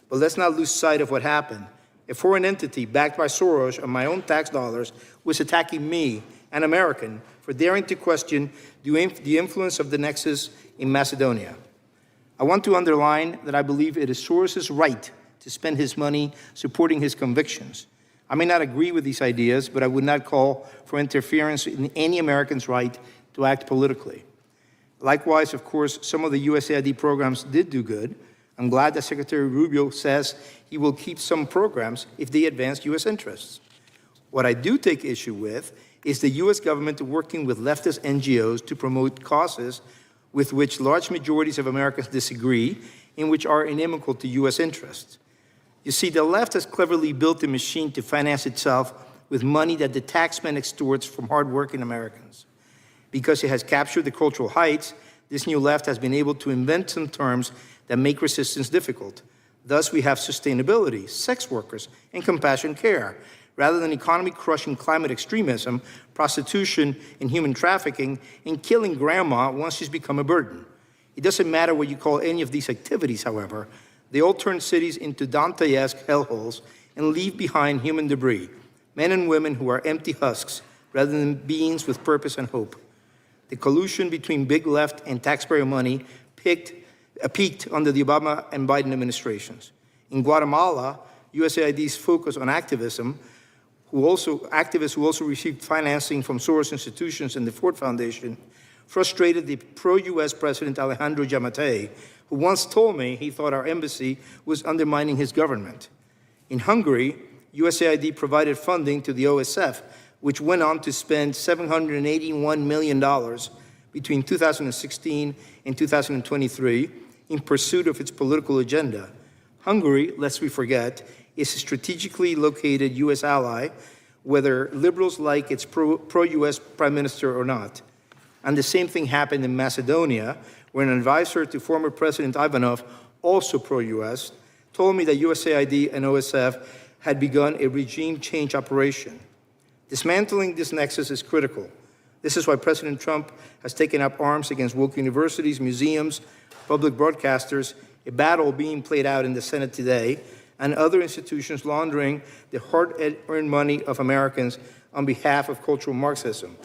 But let's not lose sight of what happened. A foreign entity backed by Soros and my own tax dollars was attacking me, an American, for daring to question the influence of the nexus in Macedonia. I want to underline that I believe it is Soros' right to spend his money supporting his convictions. I may not agree with these ideas, but I would not call for interference in any American's right to act politically. Likewise, of course, some of the USAID programs did do good. I'm glad that Secretary Rubio says he will keep some programs if they advance U.S. interests. What I do take issue with is the U.S. government working with leftist NGOs to promote causes with which large majorities of Americans disagree and which are inimical to U.S. interests. You see, the left has cleverly built a machine to finance itself with money that the taxman extorts from hardworking Americans. Because it has captured the cultural heights, this new left has been able to invent some terms that make resistance difficult. Thus, we have sustainability, sex workers, and compassion care, rather than economy-crushing climate extremism, prostitution, and human trafficking, and killing grandma once she's become a burden. It doesn't matter what you call any of these activities, however. They all turn cities into Dante-esque hellholes and leave behind human debris, men and women who are empty husks rather than beings with purpose and hope. The collusion between big left and taxpayer money peaked under the Obama and Biden administrations. In Guatemala, USAID's focus on activists who also received financing from Soros institutions and the Ford Foundation, frustrated the pro-US President Alejandro Giammattei, who once told me he thought our embassy was undermining his government. In Hungary, USAID provided funding to the OSF, which went on to spend $781 million between 2016 and 2023 in pursuit of its political agenda. Hungary, lest we forget, is a strategically located U.S. ally, whether liberals like its pro-U.S. prime minister or not. And the same thing happened in Macedonia, where an advisor to former President Ivanov, also pro-U.S., told me that USAID and OSF had begun a regime change operation. Dismantling this nexus is critical. This is why President Trump has taken up arms against woke universities, museums, public broadcasters, a battle being played out in the Senate today, and other institutions laundering the hard-earned money of Americans on behalf of cultural Marxism.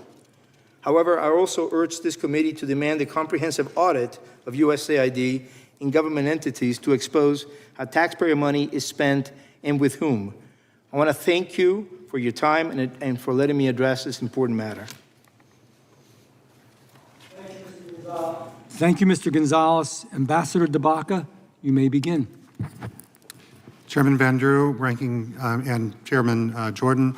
However, I also urge this committee to demand a comprehensive audit of USAID in government entities to expose how taxpayer money is spent and with whom. I want to thank you for your time and for letting me address this important matter. Thank you, Mr. Gonzalez. Ambassador Debbaca, you may begin. Chairman Van Drew, Ranking and Chairman Jordan,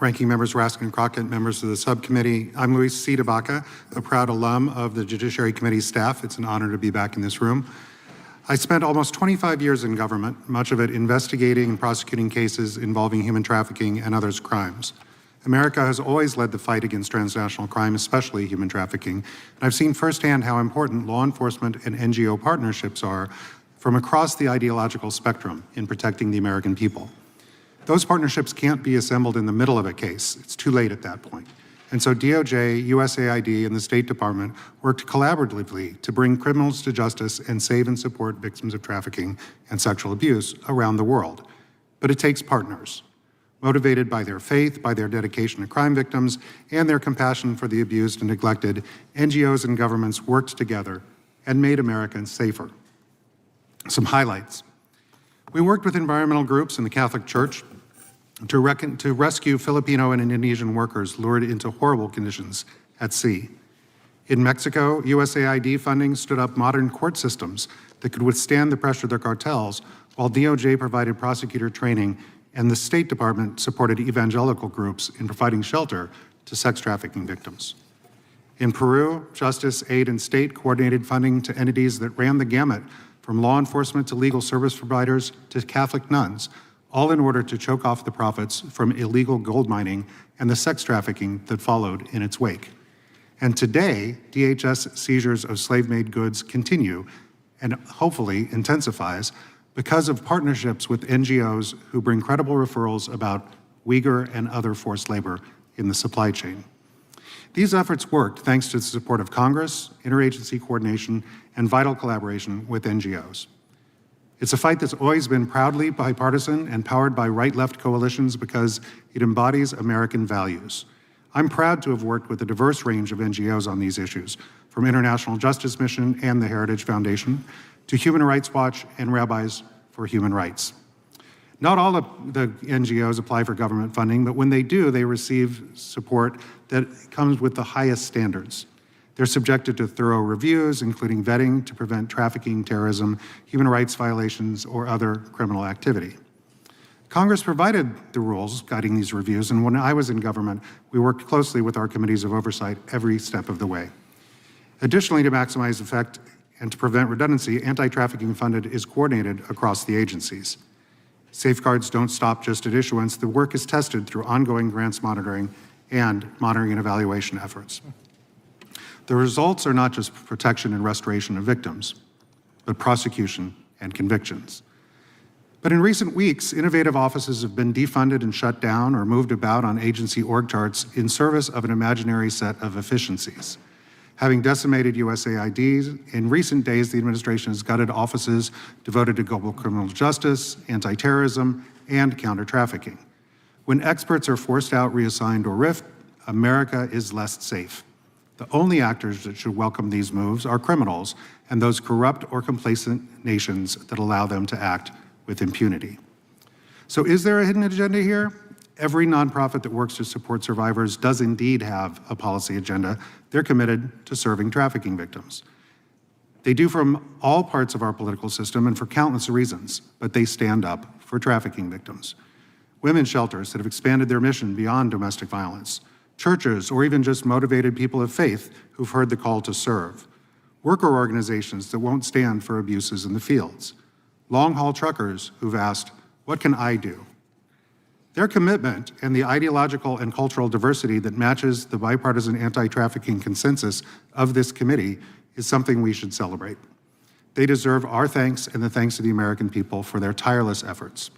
Ranking Members Raskin and Crockett, members of the subcommittee. I'm Luis C. Debbaca, a proud alum of the Judiciary Committee staff. It's an honor to be back in this room. I spent almost 25 years in government, much of it investigating and prosecuting cases involving human trafficking and others' crimes. America has always led the fight against transnational crime, especially human trafficking, and I've seen firsthand how important law enforcement and NGO partnerships are from across the ideological spectrum in protecting the American people. Those partnerships can't be assembled in the middle of a case. It's too late at that point. And so DOJ, USAID, and the State Department worked collaboratively to bring criminals to justice and save and support victims of trafficking and sexual abuse around the world. But it takes partners, motivated by their faith, by their dedication to crime victims, and their compassion for the abused and neglected. NGOs and governments worked together and made Americans safer. Some highlights. We worked with environmental groups and the Catholic Church to rescue Filipino and Indonesian workers lured into horrible conditions at sea. In Mexico, USAID funding stood up modern court systems that could withstand the pressure of the cartels, while DOJ provided prosecutor training and the State Department supported evangelical groups in providing shelter to sex trafficking victims. In Peru, Justice, Aid, and State coordinated funding to entities that ran the gamut from law enforcement to legal service providers to Catholic nuns, all in order to choke off the profits from illegal gold mining and the sex trafficking that followed in its wake. And today, DHS seizures of slave-made goods continue and hopefully intensifies because of partnerships with NGOs who bring credible referrals about Uyghur and other forced labor in the supply chain. These efforts worked thanks to the support of Congress, interagency coordination, and vital collaboration with NGOs. It's a fight that's always been proudly bipartisan and powered by right-left coalitions because it embodies American values. I'm proud to have worked with a diverse range of NGOs on these issues, from International Justice Mission and the Heritage Foundation to Human Rights Watch and Rabbis for Human Rights. Not all of the NGOs apply for government funding, but when they do, they receive support that comes with the highest standards. They're subjected to thorough reviews, including vetting to prevent trafficking, terrorism, human rights violations, or other criminal activity. Congress provided the rules guiding these reviews, and when I was in government, we worked closely with our committees of oversight every step of the way. Additionally, to maximize effect and to prevent redundancy, anti-trafficking funded is coordinated across the agencies. Safeguards don't stop just at issuance. The work is tested through ongoing grants monitoring and monitoring and evaluation efforts. The results are not just protection and restoration of victims, but prosecution and convictions. But in recent weeks, innovative offices have been defunded and shut down or moved about on agency org charts in service of an imaginary set of efficiencies. Having decimated USAID, in recent days, the administration has gutted offices devoted to global criminal justice, anti-terrorism, and counter-trafficking. When experts are forced out, reassigned, or riffed, America is less safe. The only actors that should welcome these moves are criminals and those corrupt or complacent nations that allow them to act with impunity. So is there a hidden agenda here? Every nonprofit that works to support survivors does indeed have a policy agenda. They're committed to serving trafficking victims. They do from all parts of our political system and for countless reasons, but they stand up for trafficking victims. Women's shelters that have expanded their mission beyond domestic violence, churches, or even just motivated people of faith who've heard the call to serve, worker organizations that won't stand for abuses in the fields, long-haul truckers who've asked, what can I do? Their commitment and the ideological and cultural diversity that matches the bipartisan anti-trafficking consensus of this committee is something we should celebrate. They deserve our thanks and the thanks of the American people for their tireless efforts.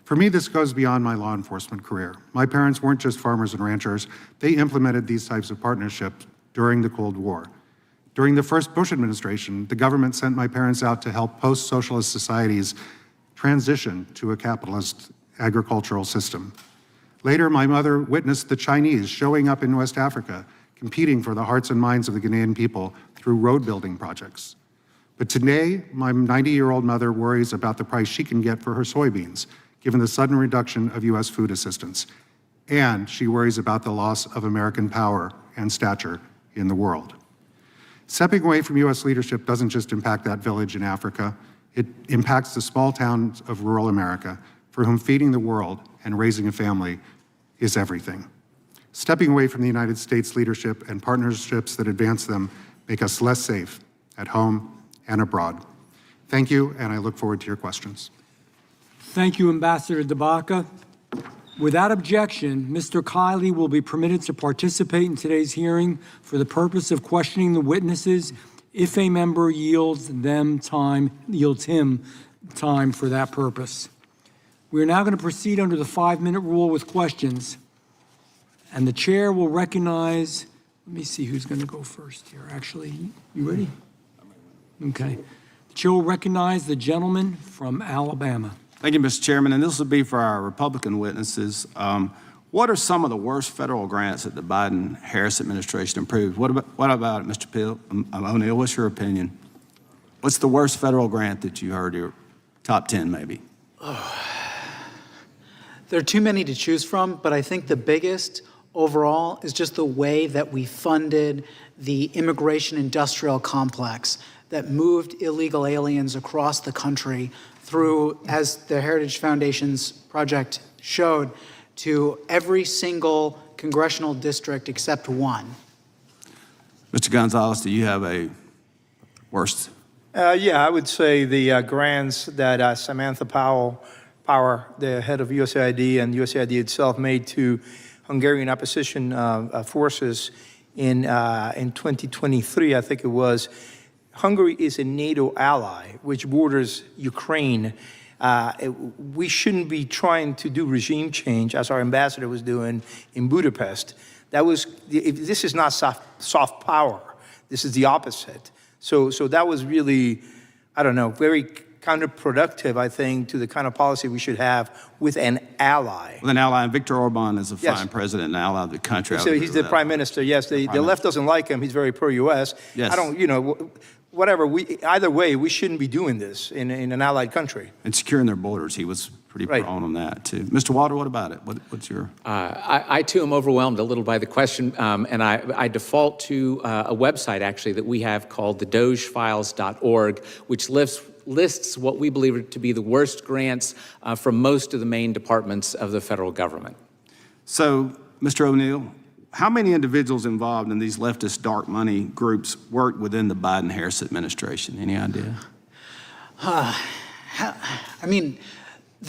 For me, this goes beyond my law enforcement career. My parents weren't just farmers and ranchers. They implemented these types of partnerships during the Cold War. During the first Bush administration, the government sent my parents out to help post-socialist societies transition to a capitalist agricultural system. Later, my mother witnessed the Chinese showing up in West Africa, competing for the hearts and minds of the Ghanaian people through road building projects. But today, my 90-year-old mother worries about the price she can get for her soybeans, given the sudden reduction of U.S. food assistance. And she worries about the loss of American power and stature in the world. Stepping away from U.S. leadership doesn't just impact that village in Africa, it impacts the small towns of rural America, for whom feeding the world and raising a family is everything. Stepping away from the United States leadership and partnerships that advance them make us less safe at home and abroad. Thank you, and I look forward to your questions. Thank you, Ambassador Debbaca. Without objection, Mr. Kiley will be permitted to participate in today's hearing for the purpose of questioning the witnesses if a member yields him time for that purpose. We are now going to proceed under the 5-minute rule with questions. And the chair will recognize, let me see who's going to go first here. Actually, you ready? Okay. The chair will recognize the gentleman from Alabama. Thank you, Mr. Chairman, and this will be for our Republican witnesses. What are some of the worst federal grants that the Biden-Harris administration approved? What about it, Mr. O'Neill? What's your opinion? What's the worst federal grant that you heard, your top 10 maybe? There are too many to choose from, but I think the biggest overall is just the way that we funded the immigration industrial complex that moved illegal aliens across the country through, as the Heritage Foundation's project showed, to every single congressional district except one. Mr. Gonzalez, do you have a worst? Yeah, I would say the grants that Samantha Power, the head of USAID, and USAID itself made to Hungarian opposition forces in 2023, I think it was. Hungary is a NATO ally, which borders Ukraine. We shouldn't be trying to do regime change, as our ambassador was doing in Budapest. This is not soft power. This is the opposite. So that was really, I don't know, very counterproductive, I think, to the kind of policy we should have with an ally. With an ally, and Viktor Orban is a fine president and ally of the country. So he's the prime minister, yes. The left doesn't like him. He's very pro-U.S. Yes. I don't, whatever. Either way, we shouldn't be doing this in an allied country. And securing their borders. He was pretty prone on that, too. Mr. Walter, what about it? What's your? I too am overwhelmed a little by the question, and I default to a website, actually, that we have called the dogefiles.org, which lists lists what we believe to be the worst grants from most of the main departments of the federal government. So, Mr. O'Neill, how many individuals involved in these leftist dark money groups worked within the Biden-Harris administration? Any idea? I mean,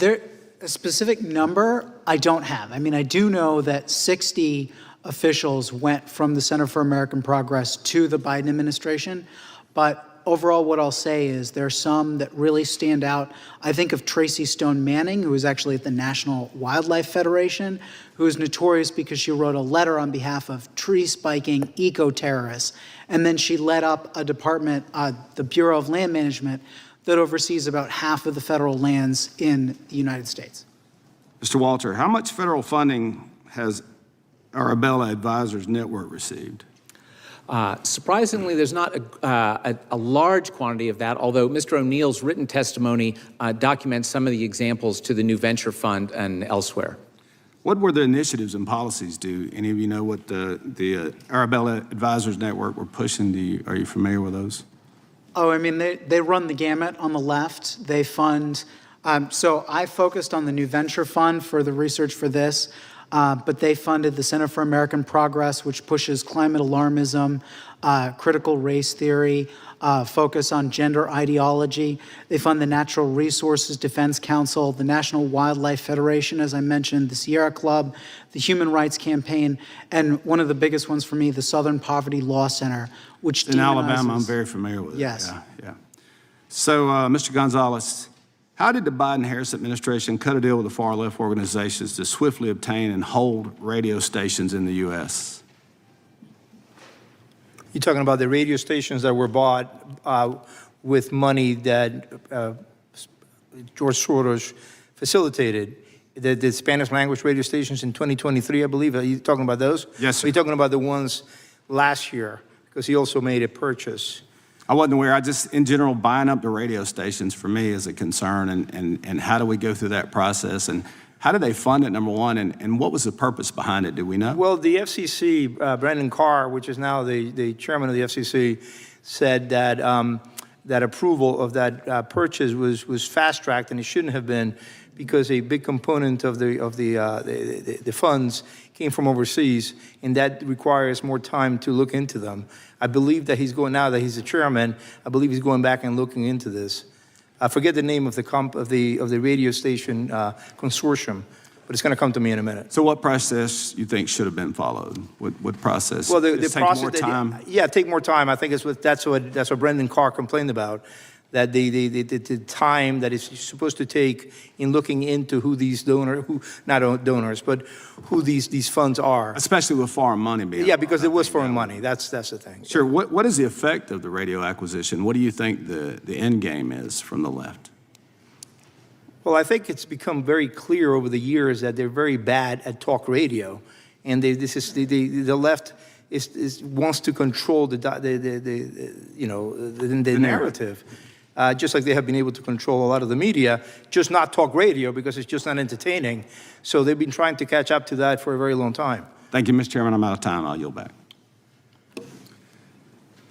a specific number I don't have. I mean, I do know that 60 officials went from the Center for American Progress to the Biden administration, but overall, what I'll say is there are some that really stand out. I think of Tracy Stone Manning, who was actually at the National Wildlife Federation, who is notorious because she wrote a letter on behalf of tree-spiking eco-terrorists. And then she led up a department, the Bureau of Land Management, that oversees about half of the federal lands in the United States. Mr. Walter, how much federal funding has Arabella Advisors Network received? Surprisingly, there's not a large quantity of that, although Mr. O'Neill's written testimony documents some of the examples to the New Venture Fund and elsewhere. What were the initiatives and policies? Do any of you know what the Arabella Advisors Network were pushing? Are you familiar with those? Oh, I mean, they run the gamut on the left. They fund, so I focused on the New Venture Fund for the research for this, but they funded the Center for American Progress, which pushes climate alarmism, critical race theory, focus on gender ideology. They fund the Natural Resources Defense Council, the National Wildlife Federation, as I mentioned, the Sierra Club, the Human Rights Campaign, and one of the biggest ones for me, the Southern Poverty Law Center, which in Alabama, I'm very familiar with it. Yes. Yeah. So, Mr. Gonzalez, how did the Biden-Harris administration cut a deal with the far-left organizations to swiftly obtain and hold radio stations in the U.S.? You're talking about the radio stations that were bought with money that George Soros facilitated, the Spanish language radio stations in 2023, I believe. Are you talking about those? Yes, sir. Are you talking about the ones last year? Because he also made a purchase. I wasn't aware. I just, in general, buying up the radio stations for me is a concern, and how do we go through that process, and how do they fund it, number one, and what was the purpose behind it? Do we know? Well, the FCC, Brendan Carr, which is now the chairman of the FCC, said that that approval of that purchase was fast-tracked, and it shouldn't have been, because a big component of the funds came from overseas, and that requires more time to look into them. I believe that he's going, now that he's the chairman, I believe he's going back and looking into this. I forget the name of the radio station consortium, but it's going to come to me in a minute. So what process you think should have been followed? What process? Well, the take process, more time? take more time. I think that's what Brendan Carr complained about, that the time that it's supposed to take in looking into who these donors, but who these funds are. Especially with foreign money being Yeah, because it was foreign money. That's the thing. Sure. What is the effect of the radio acquisition? What do you think the end game is from the left? Well, I think it's become very clear over the years that they're very bad at talk radio, and the left wants to control the narrative. Just like they have been able to control a lot of the media, just not talk radio because it's just not entertaining. So they've been trying to catch up to that for a very long time. Thank you, Mr. Chairman. I'm out of time. I'll yield back.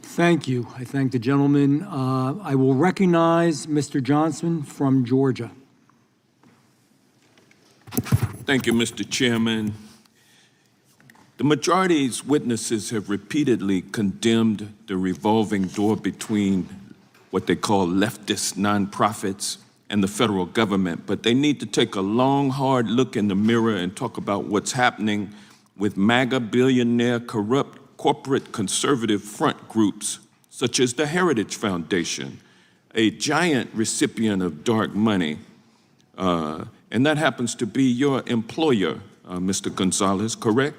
Thank you. I thank the gentleman. I will recognize Mr. Johnson from Georgia. Thank you, Mr. Chairman. The majority's witnesses have repeatedly condemned the revolving door between what they call leftist nonprofits and the federal government, but they need to take a long, hard look in the mirror and talk about what's happening with MAGA billionaire corrupt corporate conservative front groups, such as the Heritage Foundation, a giant recipient of dark money, and that happens to be your employer, Mr. Gonzalez, correct?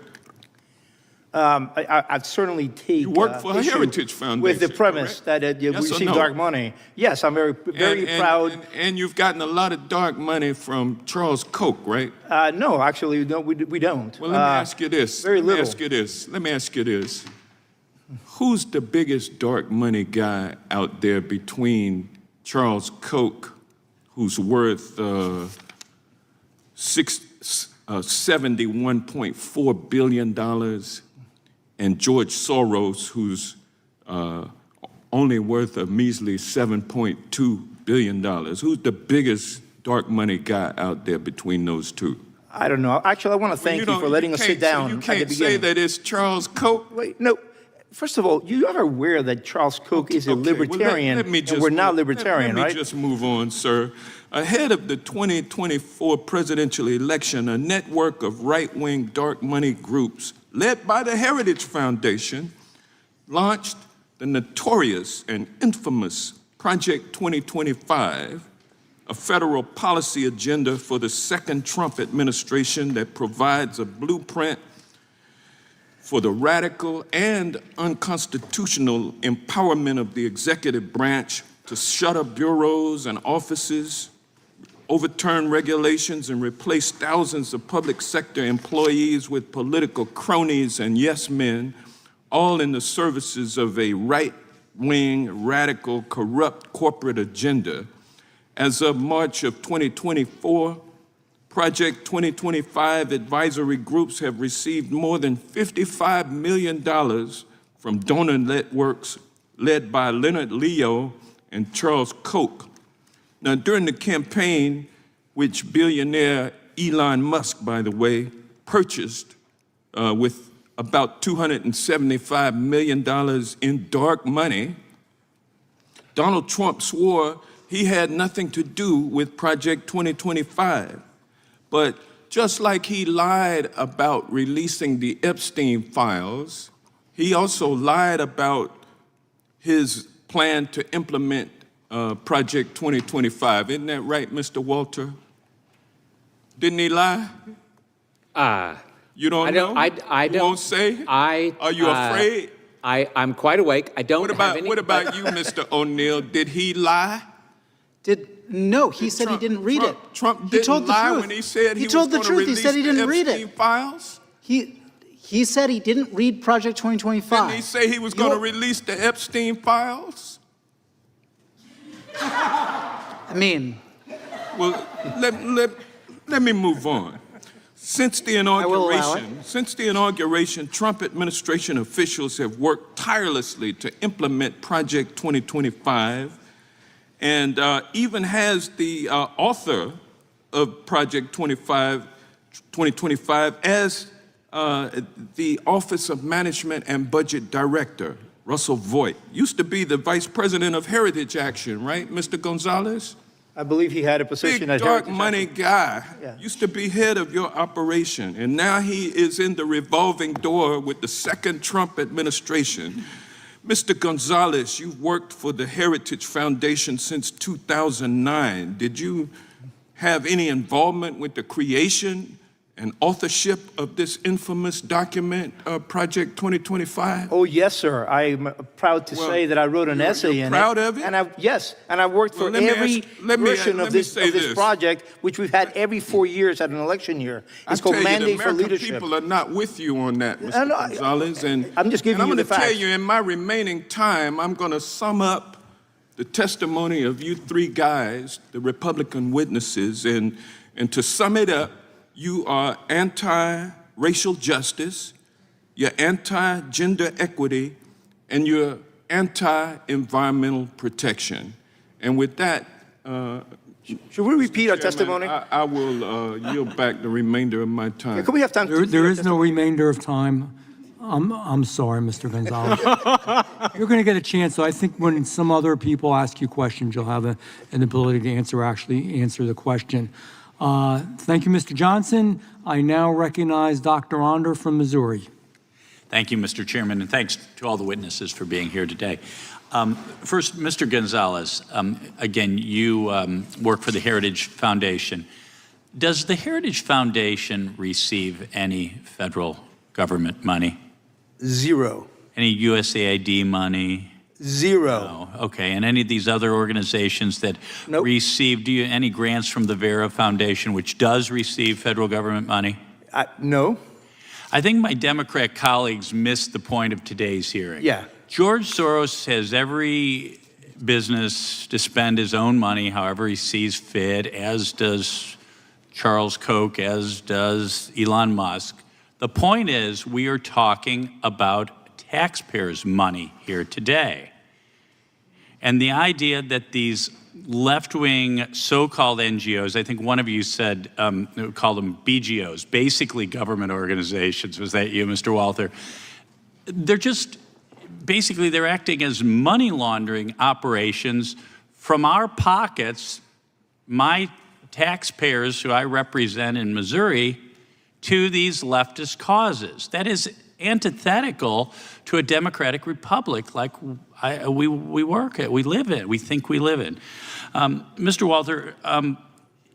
I'd certainly take You work for a Heritage Foundation, with the premise correct? that we Yes or receive no? dark money. Yes, I'm very proud. And you've gotten a lot of dark money from Charles Koch, right? No, actually, no, we don't. Well, let me ask you this. Very little. Let me ask you this. Who's the biggest dark money guy out there between Charles Koch, who's worth $71.4 billion, and George Soros, who's only worth a measly $7.2 billion. Who's the biggest dark money guy out there between those two? I don't know. Actually, I want to thank you for letting us sit down You at the can't beginning. say that it's Charles Koch. Wait, no. First of all, you are aware that Charles Koch is a libertarian, and we're not libertarian, right? right? Let me just move on, sir. Ahead of the 2024 presidential election, a network of right-wing dark money groups, led by the Heritage Foundation, launched the notorious and infamous Project 2025, a federal policy agenda for the second Trump administration that provides a blueprint for the radical and unconstitutional empowerment of the executive branch to shut up bureaus and offices, overturn regulations, and replace thousands of public sector employees with political cronies and yes men, all in the services of a right-wing, radical, corrupt corporate agenda. As of March of 2024, Project 2025 advisory groups have received more than $55 million from donor networks led by Leonard Leo and Charles Koch. Now, during the campaign, which billionaire Elon Musk, by the way, purchased with about $275 million in dark money, Donald Trump swore he had nothing to do with Project 2025. But just like he lied about releasing the Epstein files, he also lied about his plan to implement Project 2025. Isn't that right, Mr. Walter? Didn't he lie? You don't know? I You don't. won't say? Are you afraid? I'm quite awake. I don't have any. What about you, Mr. O'Neill? Did he lie? No, he said he didn't read it. Trump He told didn't the lie truth. when he said he was told the going to truth. He release said he didn't the read Epstein it. files? He said he didn't read Project 2025. Didn't he say he was going to release the Epstein files? I mean, Well, let me move on. Since the inauguration, Trump administration officials have worked tirelessly to implement Project 2025, and even has the author of Project 2025 as the Office of Management and Budget Director, Russell Voigt. Used to be the Vice President of Heritage Action, right, Mr. Gonzalez? I believe he had a position Big as dark Heritage money Action. guy. Yeah. Used to be head of your operation, and now he is in the revolving door with the second Trump administration. Mr. Gonzalez, you've worked for the Heritage Foundation since 2009. Did you have any involvement with the creation and authorship of this infamous document, Project 2025? Oh, yes, sir. I'm proud to say that I wrote an essay in it. Proud of it? And I worked for Well, every version of this say this. project, which we've had every 4 years at an election year. It's I called tell you, Mandate the for American Leadership. people are not with you on that, Mr. Gonzalez. And I'm just giving and you I'm the going to tell facts. you, in my remaining time, I'm going to sum up the testimony of you three guys, the Republican witnesses, and to sum it up, you are anti-racial justice, you're anti-gender equity, and you're anti-environmental protection. And with that, should we repeat our Chairman, testimony? I will yield back the remainder of my time. Could we have time? There is no remainder of time. I'm sorry, Mr. Gonzalez. You're going to get a chance, so I think when some other people ask you questions, you'll have an ability to actually answer the question. Thank you, Mr. Johnson. I now recognize Dr. Onder from Missouri. Thank you, Mr. Chairman, and thanks to all the witnesses for being here today. First, Mr. Gonzalez, again, you work for the Heritage Foundation. Does the Heritage Foundation receive any federal government money? Zero. Any USAID money? Zero. No. Okay. And any of these other organizations that Nope. receive, any grants from the Vera Foundation, which does receive federal government money? No. I think my Democrat colleagues missed the point of today's hearing. Yeah. George Soros has every business to spend his own money however he sees fit, as does Charles Koch, as does Elon Musk. The point is, we are talking about taxpayers' money here today. And the idea that these left-wing so-called NGOs, I think one of you said, called them BGOs, basically government organizations. Was that you, Mr. Walther? They're just, basically they're acting as money laundering operations from our pockets, my taxpayers who I represent in Missouri, to these leftist causes. That is antithetical to a democratic republic like we work at, we live in, we think we live in. Mr. Walther,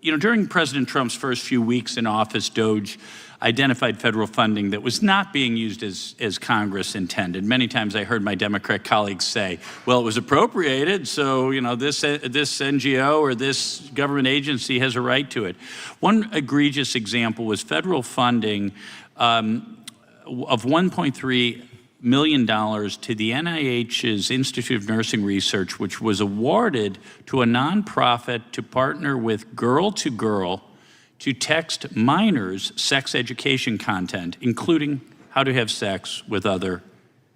during President Trump's first few weeks in office, DOJ identified federal funding that was not being used as Congress intended. Many times I heard my Democrat colleagues say, well, it was appropriated, so this NGO or this government agency has a right to it. One egregious example was federal funding of $1.3 million to the NIH's Institute of Nursing Research, which was awarded to a nonprofit to partner with Girl to Girl to text minors sex education content, including how to have sex with other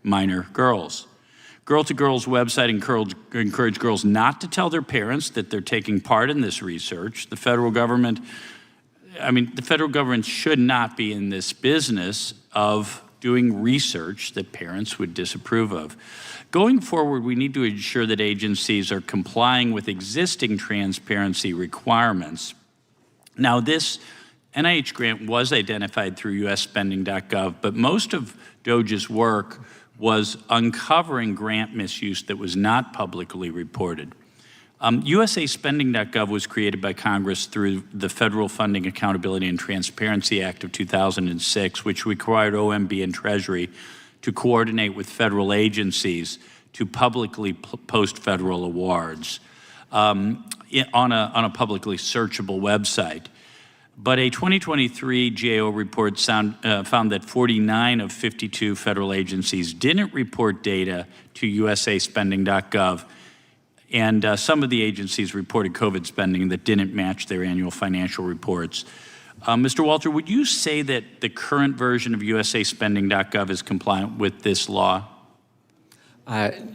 minor girls. Girl to Girl's website encouraged girls not to tell their parents that they're taking part in this research. The federal government should not be in this business of doing research that parents would disapprove of. Going forward, we need to ensure that agencies are complying with existing transparency requirements. Now, this NIH grant was identified through usspending.gov, but most of DOJ's work was uncovering grant misuse that was not publicly reported. USAspending.gov was created by Congress through the Federal Funding Accountability and Transparency Act of 2006, which required OMB and Treasury to coordinate with federal agencies to publicly post federal awards on a publicly searchable website. But a 2023 GAO report found that 49 of 52 federal agencies didn't report data to USAspending.gov, and some of the agencies reported COVID spending that didn't match their annual financial reports. Mr. Walter, would you say that the current version of USAspending.gov is compliant with this law?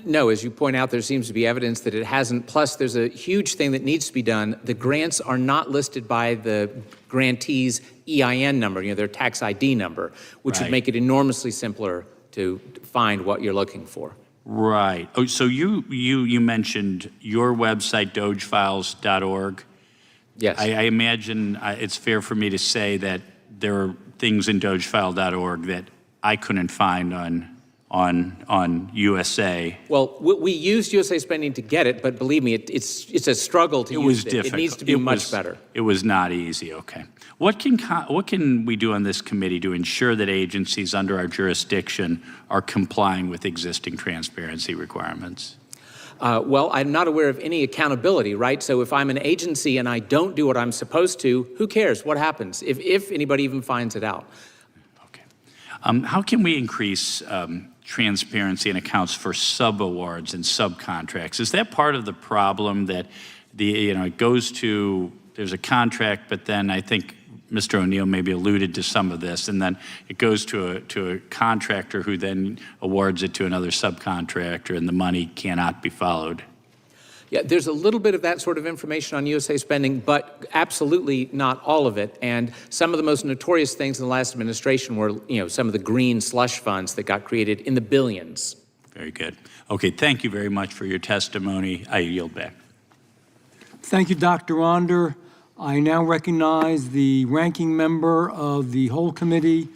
No, as you point out, there seems to be evidence that it hasn't. Plus, there's a huge thing that needs to be done. The grants are not listed by the grantee's EIN number, their tax ID number, which would make it enormously simpler to find what you're looking for. Right. Oh, so you mentioned your website, dogefiles.org. Yes. I imagine it's fair for me to say that there are things in dogefile.org that I couldn't find on USA. Well, we used USA Spending to get it, but believe me, it's a struggle to use it. Difficult. It needs to be much better. It was not easy. Okay. What can we do on this committee to ensure that agencies under our jurisdiction are complying with existing transparency requirements? Well, I'm not aware of any accountability, right? So if I'm an agency and I don't do what I'm supposed to, who cares? What happens if anybody even finds it out? Okay. How can we increase transparency and accounts for sub-awards and subcontracts? Is that part of the problem that it goes to, there's a contract, but then I think Mr. O'Neill maybe alluded to some of this, and then it goes to a contractor who then awards it to another subcontractor, and the money cannot be followed. Yeah, there's a little bit of that sort of information on USA Spending, but absolutely not all of it. And some of the most notorious things in the last administration were, some of the green slush funds that got created in the billions. Very good. Okay, thank you very much for your testimony. I yield back. Thank you, Dr. Onder. I now recognize the ranking member of the whole committee,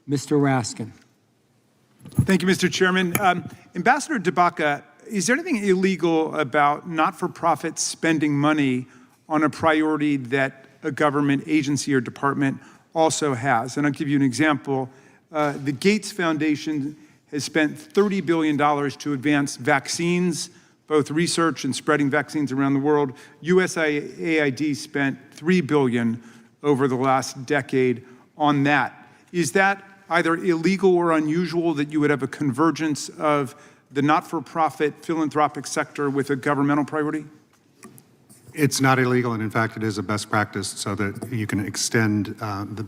Mr. Raskin. Thank you, Mr. Chairman. Ambassador Debbaca, is there anything illegal about not-for-profit spending money on a priority that a government agency or department also has? And I'll give you an example. The Gates Foundation has spent $30 billion to advance vaccines, both research and spreading vaccines around the world. USAID spent $3 billion over the last decade on that. Is that either illegal or unusual that you would have a convergence of the not-for-profit philanthropic sector with a governmental priority? It's not illegal, and in fact, it is a best practice so that you can extend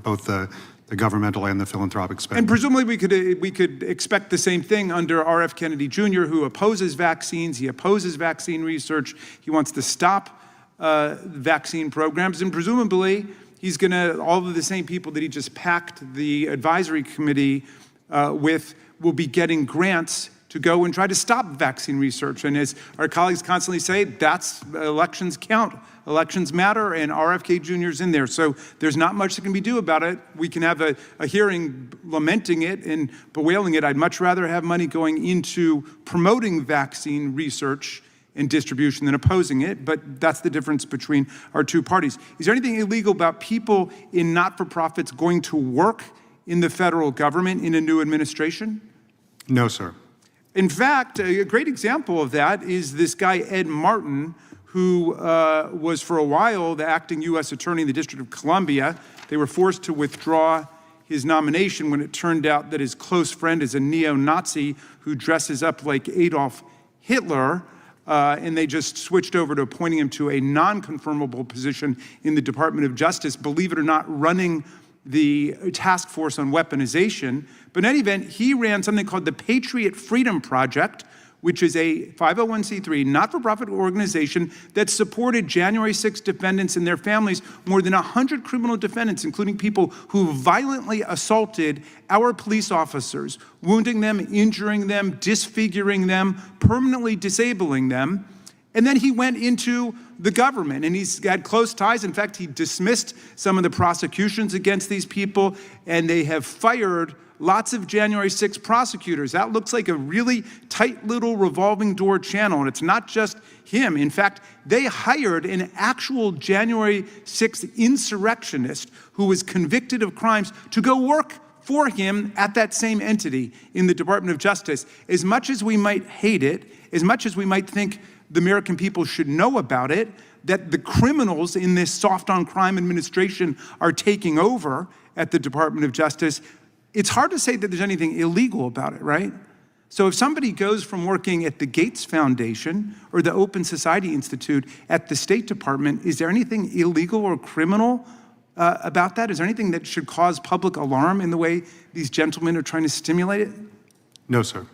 both the governmental and the philanthropic spending. And presumably we could expect the same thing under R.F. Kennedy Jr., who opposes vaccines. He opposes vaccine research. He wants to stop vaccine programs, and presumably he's going to, all of the same people that he just packed the advisory committee with will be getting grants to go and try to stop vaccine research. And as our colleagues constantly say, that's elections count. Elections matter, and RFK Jr. is in there. So there's not much that can be done about it. We can have a hearing lamenting it and bewailing it. I'd much rather have money going into promoting vaccine research and distribution than opposing it, but that's the difference between our two parties. Is there anything illegal about people in not-for-profits going to work in the federal government in a new administration? No, sir. In fact, a great example of that is this guy, Ed Martin, who was for a while the acting U.S. attorney in the District of Columbia. They were forced to withdraw his nomination when it turned out that his close friend is a neo-Nazi who dresses up like Adolf Hitler, and they just switched over to appointing him to a non-confirmable position in the Department of Justice, believe it or not, running the task force on weaponization. But in any event, he ran something called the Patriot Freedom Project, which is a 501c3 not-for-profit organization that supported January 6 defendants and their families, more than 100 criminal defendants, including people who violently assaulted our police officers, wounding them, injuring them, disfiguring them, permanently disabling them. And then he went into the government, and he's had close ties. In fact, he dismissed some of the prosecutions against these people, and they have fired lots of January 6 prosecutors. That looks like a really tight little revolving door channel, and it's not just him. In fact, they hired an actual January 6 insurrectionist who was convicted of crimes to go work for him at that same entity in the Department of Justice. As much as we might hate it, as much as we might think the American people should know about it, that the criminals in this soft on crime administration are taking over at the Department of Justice, it's hard to say that there's anything illegal about it, right? So if somebody goes from working at the Gates Foundation or the Open Society Institute at the State Department, is there anything illegal or criminal about that? Is there anything that should cause public alarm in the way these gentlemen are trying to stimulate it? No, sir.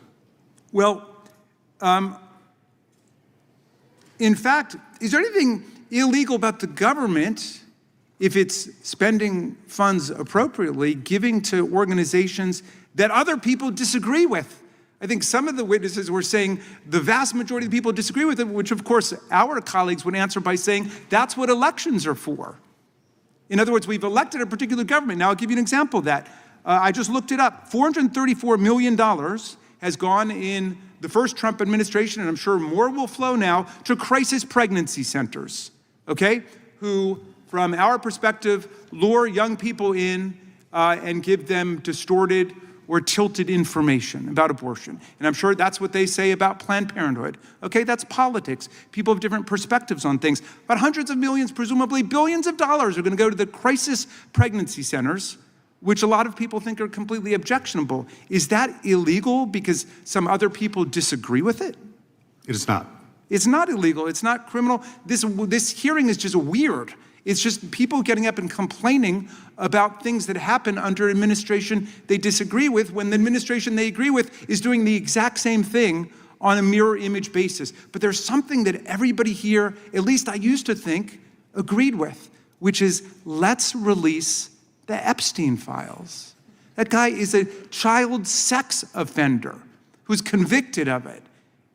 Well, in fact, is there anything illegal about the government if it's spending funds appropriately, giving to organizations that other people disagree with? I think some of the witnesses were saying the vast majority of people disagree with it, which of course our colleagues would answer by saying that's what elections are for. In other words, we've elected a particular government. Now I'll give you an example of that. I just looked it up. $434 million has gone in the first Trump administration, and I'm sure more will flow now, to crisis pregnancy centers, okay? Who, from our perspective, lure young people in and give them distorted or tilted information about abortion. And I'm sure that's what they say about Planned Parenthood. Okay, that's politics. People have different perspectives on things. But hundreds of millions, presumably billions of dollars are gonna go to the crisis pregnancy centers, which a lot of people think are completely objectionable. Is that illegal because some other people disagree with it? It is not. It's not illegal, it's not criminal. This hearing is just weird. It's just people getting up and complaining about things that happen under administration they disagree with when the administration they agree with is doing the exact same thing on a mirror image basis. But there's something that everybody here, at least I used to think, agreed with, which is let's release the Epstein files. That guy is a child sex offender who's convicted of it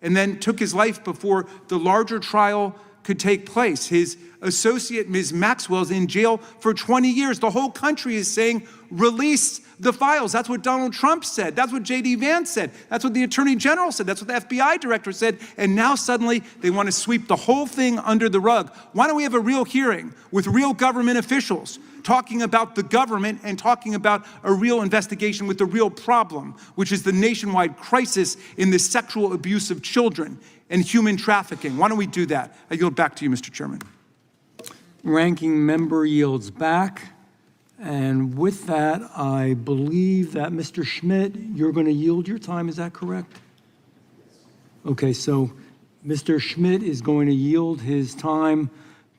and then took his life before the larger trial could take place. His associate, Ms. Maxwell, is in jail for 20 years. The whole country is saying, release the files. That's what Donald Trump said. That's what J.D. Vance said. That's what the Attorney General said. That's what the FBI director said. And now suddenly they want to sweep the whole thing under the rug. Why don't we have a real hearing with real government officials talking about the government and talking about a real investigation with the real problem, which is the nationwide crisis in the sexual abuse of children and human trafficking? Why don't we do that? I yield back to you, Mr. Chairman. Ranking member yields back. And with that, I believe that Mr. Schmidt, you're going to yield your time. Is that correct? Okay, so Mr. Schmidt is going to yield his time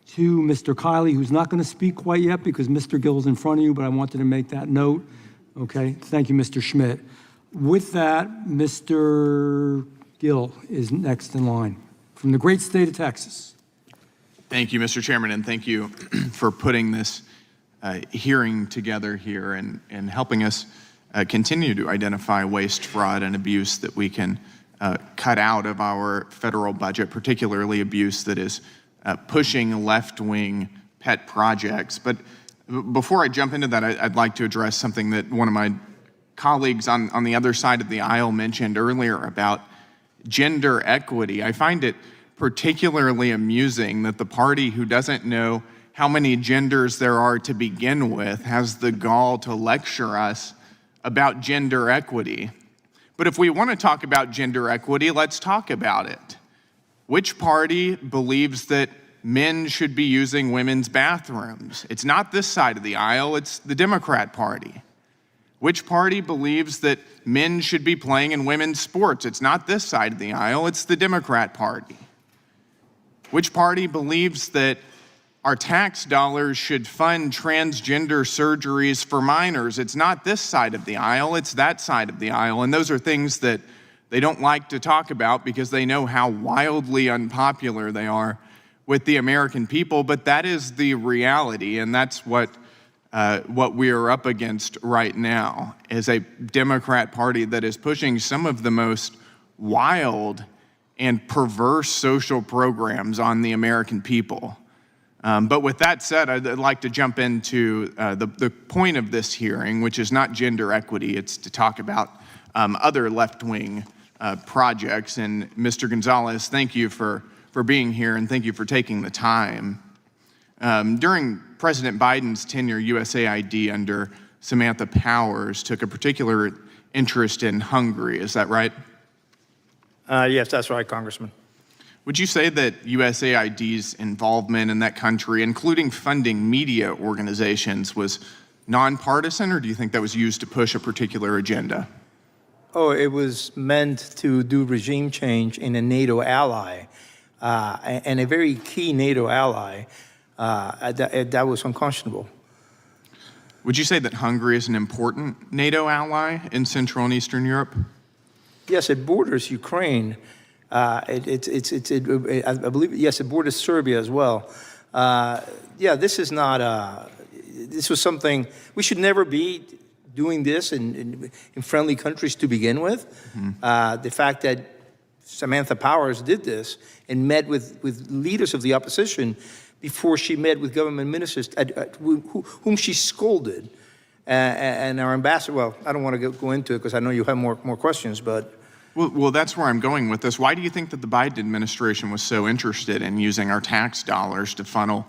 to Mr. Kiley, who's not going to speak quite yet because Mr. Gill is in front of you, but I wanted to make that note. Okay, thank you, Mr. Schmidt. With that, Mr. Gill is next in line from the great state of Texas. Thank you, Mr. Chairman, and thank you for putting this hearing together here and helping us continue to identify waste, fraud, and abuse that we can cut out of our federal budget, particularly abuse that is pushing left-wing pet projects. But before I jump into that, I'd like to address something that one of my colleagues on the other side of the aisle mentioned earlier about gender equity. I find it particularly amusing that the party who doesn't know how many genders there are to begin with has the gall to lecture us about gender equity. But if we want to talk about gender equity, let's talk about it. Which party believes that men should be using women's bathrooms? It's not this side of the aisle, it's the Democrat Party. Which party believes that men should be playing in women's sports? It's not this side of the aisle, it's the Democrat Party. Which party believes that our tax dollars should fund transgender surgeries for minors? It's not this side of the aisle, it's that side of the aisle. And those are things that they don't like to talk about because they know how wildly unpopular they are with the American people. But that is the reality, and that's what we are up against right now, is a Democrat Party that is pushing some of the most wild and perverse social programs on the American people. But with that said, I'd like to jump into the point of this hearing, which is not gender equity. It's to talk about other left-wing projects. And Mr. Gonzalez, thank you for being here, and thank you for taking the time. During President Biden's tenure, USAID under Samantha Powers took a particular interest in Hungary. Is that right? Yes, that's right, Congressman. Would you say that USAID's involvement in that country, including funding media organizations, was nonpartisan, or do you think that was used to push a particular agenda? Oh, it was meant to do regime change in a NATO ally, and a very key NATO ally. That was unconscionable. Would you say that Hungary is an important NATO ally in Central and Eastern Europe? Yes, it borders Ukraine. I believe, yes, it borders Serbia as well. Yeah, this is not, this was something, we should never be doing this in friendly countries to begin with. Mm-hmm. The fact that Samantha Powers did this and met with leaders of the opposition before she met with government ministers whom she scolded. And our ambassador, well, I don't want to go into it because I know you have more questions, but. Well, that's where I'm going with this. Why do you think that the Biden administration was so interested in using our tax dollars to funnel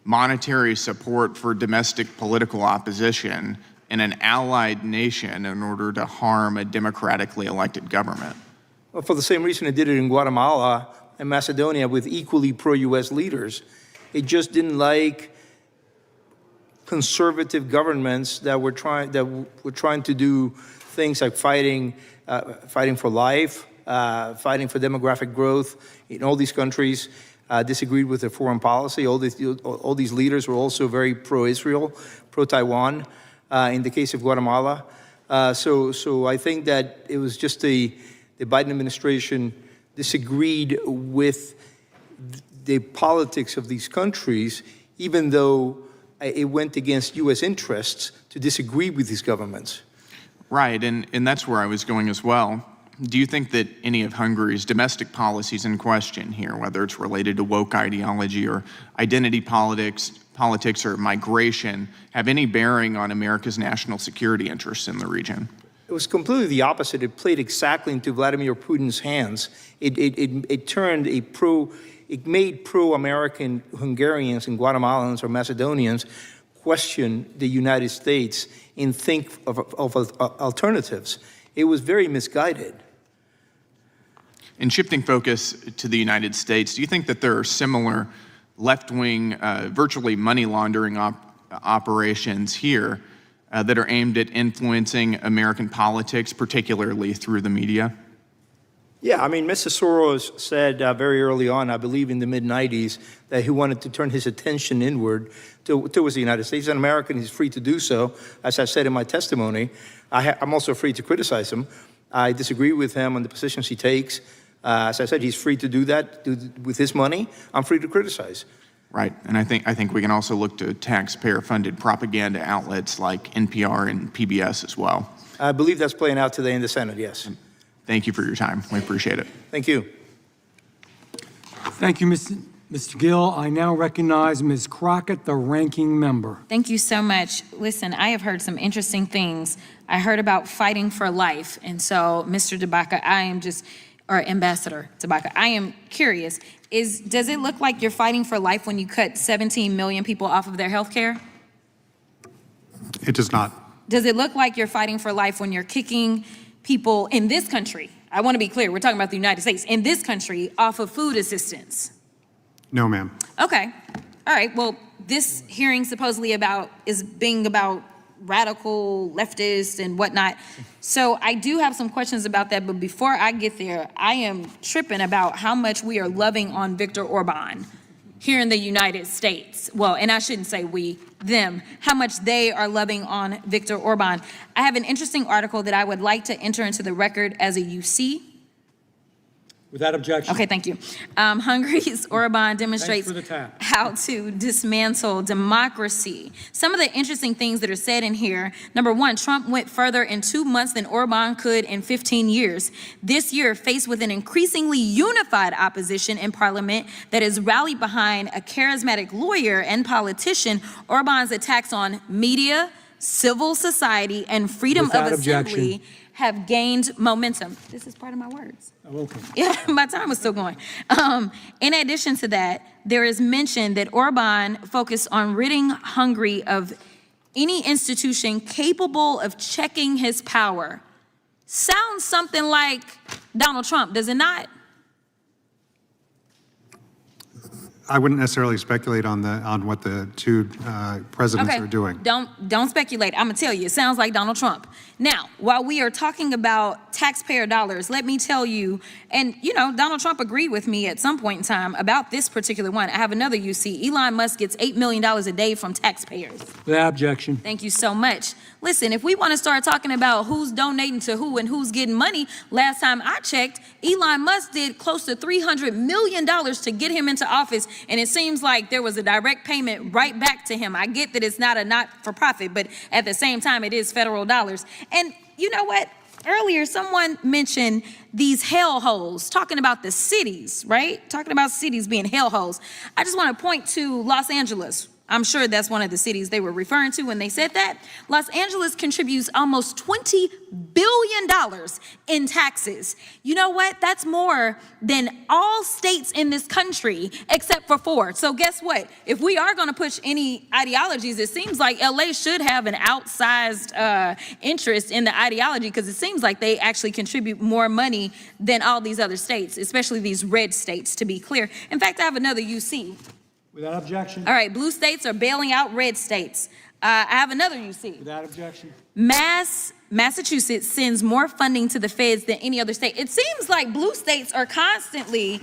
monetary support for domestic political opposition in an allied nation in order to harm a democratically elected government? Well, for the same reason it did it in Guatemala and Macedonia with equally pro-U.S. leaders. It just didn't like conservative governments that were trying to do things like fighting for life, fighting for demographic growth in all these countries, disagreed with their foreign policy. All these leaders were also very pro-Israel, pro-Taiwan, in the case of Guatemala. So I think that it was just the Biden administration disagreed with the politics of these countries, even though it went against U.S. interests to disagree with these governments. Right, and that's where I was going as well. Do you think that any of Hungary's domestic policies in question here, whether it's related to woke ideology or identity politics or migration, have any bearing on America's national security interests in the region? It was completely the opposite. It played exactly into Vladimir Putin's hands. It made pro-American Hungarians and Guatemalans or Macedonians question the United States and think of alternatives. It was very misguided. In shifting focus to the United States, do you think that there are similar left-wing, virtually money laundering operations here that are aimed at influencing American politics, particularly through the media? Yeah, I mean, Mr. Soros said very early on, I believe in the mid-'90s, that he wanted to turn his attention inward towards the United States. He's an American, he's free to do so. As I said in my testimony, I'm also free to criticize him. I disagree with him on the positions he takes. As I said, he's free to do that with his money. I'm free to criticize. Right, and I think we can also look to taxpayer-funded propaganda outlets like NPR and PBS as well. I believe that's playing out today in the Senate, yes. Thank you for your time. We appreciate it. Thank you. Thank you, Mr. Gill. I now recognize Ms. Crockett, the ranking member. Thank you so much. Listen, I have heard some interesting things. I heard about fighting for life. And so, Mr. Debbaca, or Ambassador Debbaca, I am curious, does it look like you're fighting for life when you cut 17 million people off of their health care? It does not. Does it look like you're fighting for life when you're kicking people in this country? I want to be clear, we're talking about the United States, in this country, off of food assistance? No, ma'am. Okay. All right. Well, this hearing supposedly is being about radical leftists and whatnot. So I do have some questions about that. But before I get there, I am tripping about how much we are loving on Viktor Orban here in the United States. Well, and I shouldn't say we, them, how much they are loving on Viktor Orban. I have an interesting article that I would like to enter into the record as a UC. Without objection. Okay, thank you. Hungary's Orban demonstrates Thanks for the tap. how to dismantle democracy. Some of the interesting things that are said in here. Number one, Trump went further in 2 months than Orban could in 15 years. This year, faced with an increasingly unified opposition in parliament that is rallied behind a charismatic lawyer and politician, Orban's attacks on media, civil society, and freedom Without of assembly objection. have gained momentum. This is part of my words. Oh, okay. Yeah, my time is still going. In addition to that, there is mention that Orban focused on ridding Hungary of any institution capable of checking his power. Sounds something like Donald Trump, does it not? I wouldn't necessarily speculate on what the two presidents are doing. Don't speculate. I'm gonna tell you, it sounds like Donald Trump. Now, while we are talking about taxpayer dollars, let me tell you, and Donald Trump agreed with me at some point in time about this particular one. I have another UC. Elon Musk gets $8 million a day from taxpayers. Without objection. Thank you so much. Listen, if we want to start talking about who's donating to who and who's getting money, last time I checked, Elon Musk did close to $300 million to get him into office, and it seems like there was a direct payment right back to him. I get that it's not a not-for-profit, but at the same time, it is federal dollars. And you know what? Earlier, someone mentioned these hellholes, talking about the cities, right? Talking about cities being hellholes. I just want to point to Los Angeles. I'm sure that's one of the cities they were referring to when they said that. Los Angeles contributes almost $20 billion in taxes. You know what? That's more than all states in this country except for 4. So guess what? If we are going to push any ideologies, it seems like LA should have an outsized interest in the ideology, because it seems like they actually contribute more money than all these other states, especially these red states, to be clear. In fact, I have another UC. Without objection. All right, blue states are bailing out red states. I have another UC. Without objection. Massachusetts sends more funding to the feds than any other state. It seems like blue states are constantly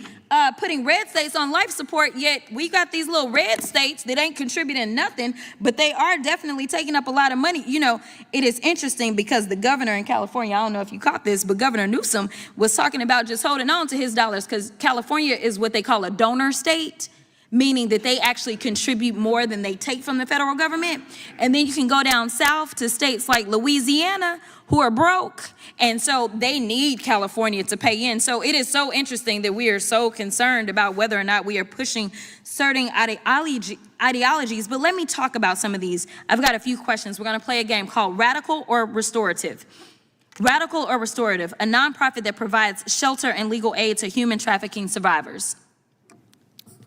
putting red states on life support, yet we got these little red states that ain't contributing nothing, but they are definitely taking up a lot of money. It is interesting because the governor in California, I don't know if you caught this, but Governor Newsom was talking about just holding on to his dollars, because California is what they call a donor state, meaning that they actually contribute more than they take from the federal government. And then you can go down south to states like Louisiana, who are broke, and so they need California to pay in. So it is so interesting that we are so concerned about whether or not we are pushing certain ideologies. But let me talk about some of these. I've got a few questions. We're gonna play a game called Radical or Restorative. Radical or Restorative, a nonprofit that provides shelter and legal aid to human trafficking survivors.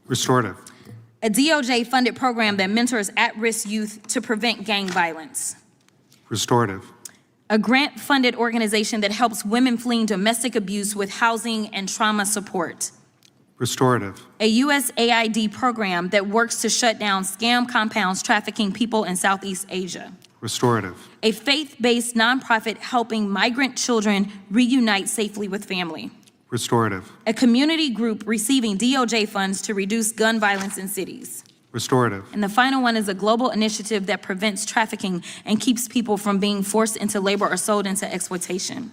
Restorative. A DOJ-funded program that mentors at-risk youth to prevent gang violence. Restorative. A grant-funded organization that helps women fleeing domestic abuse with housing and trauma support. Restorative. A USAID program that works to shut down scam compounds trafficking people in Southeast Asia. Restorative. A faith-based nonprofit helping migrant children reunite safely with family. Restorative. A community group receiving DOJ funds to reduce gun violence in cities. Restorative. And the final one is a global initiative that prevents trafficking and keeps people from being forced into labor or sold into exploitation.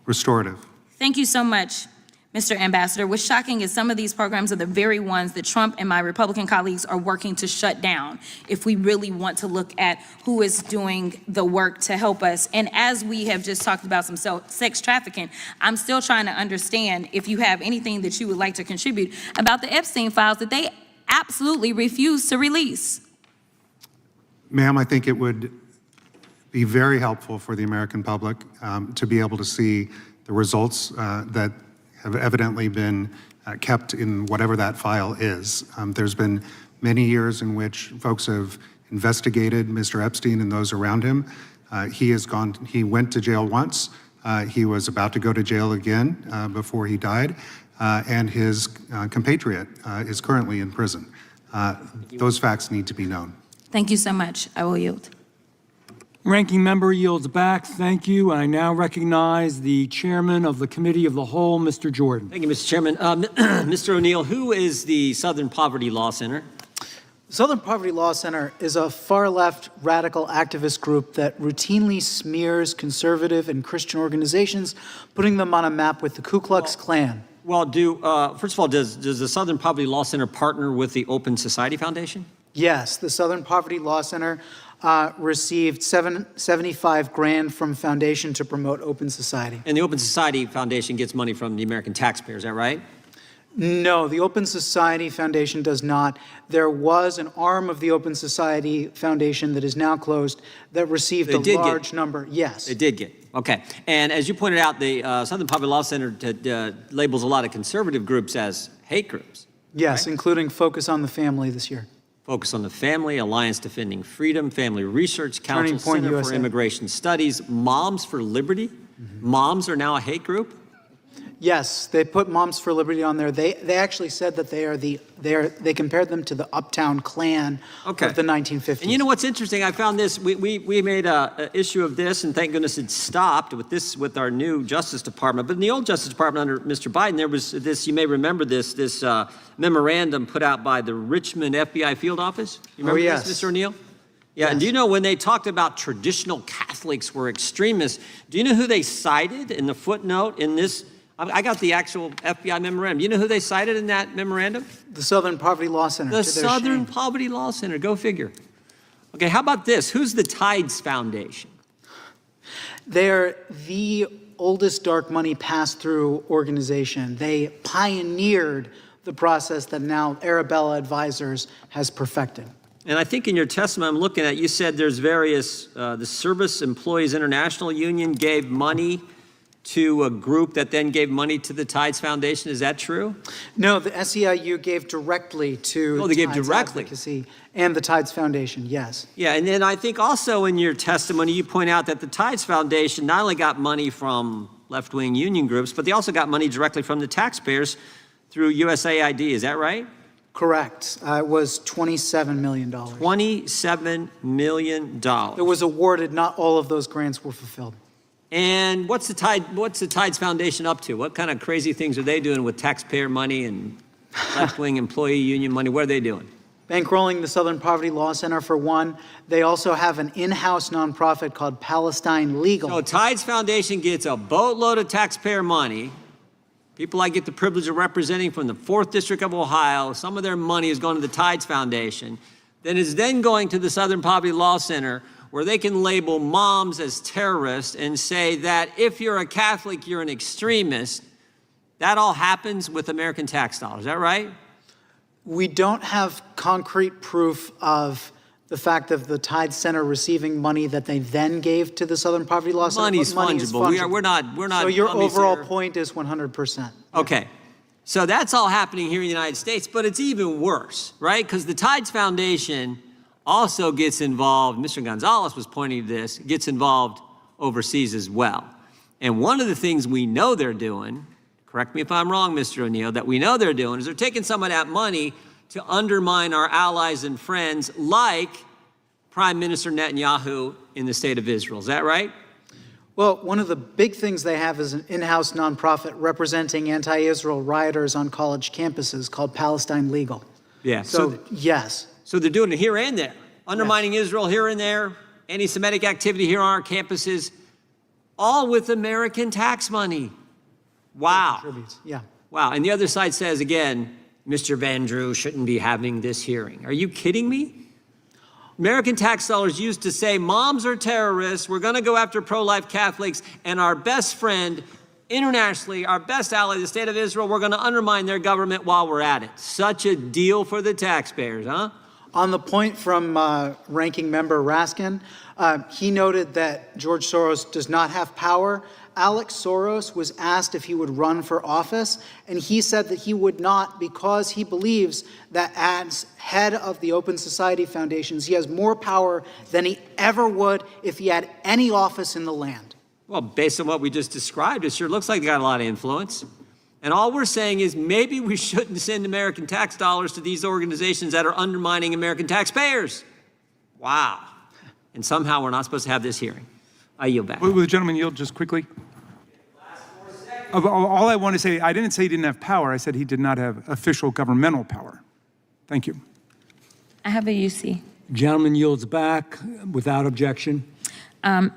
Restorative. Thank you so much. Mr. Ambassador, what's shocking is some of these programs are the very ones that Trump and my Republican colleagues are working to shut down if we really want to look at who is doing the work to help us. And as we have just talked about some sex trafficking, I'm still trying to understand if you have anything that you would like to contribute about the Epstein files that they absolutely refuse to release. Ma'am, I think it would be very helpful for the American public to be able to see the results that have evidently been kept in whatever that file is. There's been many years in which folks have investigated Mr. Epstein and those around him. He went to jail once. He was about to go to jail again before he died. And his compatriot is currently in prison. Those facts need to be known. Thank you so much. I will yield. Ranking member yields back. Thank you. And I now recognize the chairman of the Committee of the Whole, Mr. Jordan. Thank you, Mr. Chairman. Mr. O'Neill, who is the Southern Poverty Law Center? The Southern Poverty Law Center is a far-left radical activist group that routinely smears conservative and Christian organizations, putting them on a map with the Ku Klux Klan. Well, first of all, does the Southern Poverty Law Center partner with the Open Society Foundation? Yes, the Southern Poverty Law Center received $75,000 from foundation to promote Open Society. And the Open Society Foundation gets money from the American taxpayer, is that right? No, the Open Society Foundation does not. There was an arm of the Open Society Foundation that is now closed that received a large number. Yes. It did get. Okay. And as you pointed out, the Southern Poverty Law Center labels a lot of conservative groups as hate groups. Yes, right? Including Focus on the Family this year. Focus on the Family, Alliance Defending Freedom, Family Research Council, Center for Immigration Studies, Moms for Liberty. Moms are now a hate group? Yes, they put Moms for Liberty on there. They actually said that they compared them to the Uptown Klan of the 1950s. And you know what's interesting? I found this. We made an issue of this, and thank goodness it stopped with our new Justice Department. But in the old Justice Department under Mr. Biden, there was this. You may remember this memorandum put out by the Richmond FBI Field Office. You remember this, Mr. O'Neill? Yeah, yes. And do you know when they talked about traditional Catholics were extremists? Do you know who they cited in the footnote in this? I got the actual FBI memorandum. You know who they cited in that memorandum? The Southern Poverty Law Center. The Southern Poverty Law Center. Go figure. Okay, how about this? Who's the Tides Foundation? They're the oldest dark money pass-through organization. They pioneered the process that now Arabella Advisors has perfected. And I think in your testimony I'm looking at, you said there's various, the Service Employees International Union gave money to a group that then gave money to the Tides Foundation. Is that true? No, the SEIU gave directly to they gave Tides directly. Advocacy and the Tides Foundation, yes. Yeah, and then I think also in your testimony you point out that the Tides Foundation not only got money from left-wing union groups, but they also got money directly from the taxpayers through USAID. Is that right? Correct. It was $27 million. $27 million. It was awarded. Not all of those grants were fulfilled. And what's the Tides Foundation up to? What kind of crazy things are they doing with taxpayer money and left-wing employee union money? What are they doing? Bankrolling the Southern Poverty Law Center for one. They also have an in-house nonprofit called Palestine Legal. So Tides Foundation gets a boatload of taxpayer money. People I get the privilege of representing from the 4th District of Ohio, some of their money is going to the Tides Foundation. Then it's then going to the Southern Poverty Law Center, where they can label moms as terrorists and say that if you're a Catholic, you're an extremist. That all happens with American tax dollars. Is that right? We don't have concrete proof of the fact of the Tides Center receiving money that they then gave to the Southern Poverty Law Center. Money's fungible. We're not. So your overall point is 100%. Okay. So that's all happening here in the United States, but it's even worse, right? Because the Tides Foundation also gets involved, Mr. Gonzalez was pointing to this, gets involved overseas as well. And one of the things we know they're doing, correct me if I'm wrong, Mr. O'Neill, that we know they're doing is they're taking some of that money to undermine our allies and friends like Prime Minister Netanyahu in the state of Israel. Is that right? Well, one of the big things they have is an in-house nonprofit representing anti-Israel rioters on college campuses called Palestine Legal. Yeah. So yes. So they're doing it here and there, undermining Israel here and there, anti-Semitic activity here on our campuses, all with American tax money. Wow. Yeah. Wow, and the other side says again, Mr. Van Drew shouldn't be having this hearing. Are you kidding me? American tax dollars used to say, moms are terrorists, we're gonna go after pro-life Catholics, and our best friend internationally, our best ally, the state of Israel, we're gonna undermine their government while we're at it. Such a deal for the taxpayers, huh? On the point from Ranking Member Raskin, he noted that George Soros does not have power. Alex Soros was asked if he would run for office, and he said that he would not because he believes that as head of the Open Society Foundations, he has more power than he ever would if he had any office in the land. Well, based on what we just described, it sure looks like they got a lot of influence. And all we're saying is maybe we shouldn't send American tax dollars to these organizations that are undermining American taxpayers. Wow. And somehow we're not supposed to have this hearing. I yield back. Will the gentleman yield just quickly? All I want to say, I didn't say he didn't have power. I said he did not have official governmental power. Thank you. I have a UC. Gentleman yields back without objection.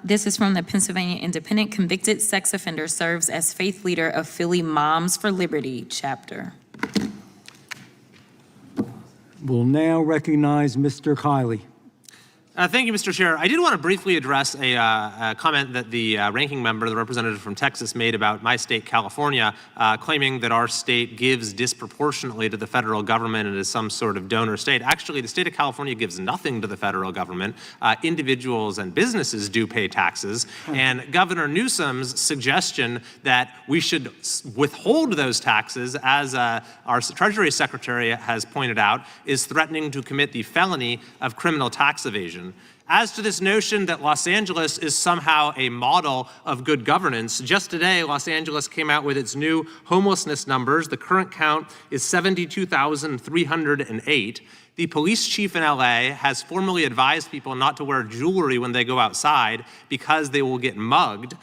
This is from the Pennsylvania Independent. Convicted sex offender serves as faith leader of Philly Moms for Liberty chapter. We'll now recognize Mr. Kiley. Thank you, Mr. Chair. I did want to briefly address a comment that the ranking member, the representative from Texas, made about my state, California, claiming that our state gives disproportionately to the federal government and is some sort of donor state. Actually, the state of California gives nothing to the federal government. Individuals and businesses do pay taxes, and Governor Newsom's suggestion that we should withhold those taxes, as our Treasury Secretary has pointed out, is threatening to commit the felony of criminal tax evasion. As to this notion that Los Angeles is somehow a model of good governance, just today, Los Angeles came out with its new homelessness numbers. The current count is 72,308. The police chief in LA has formally advised people not to wear jewelry when they go outside because they will get mugged.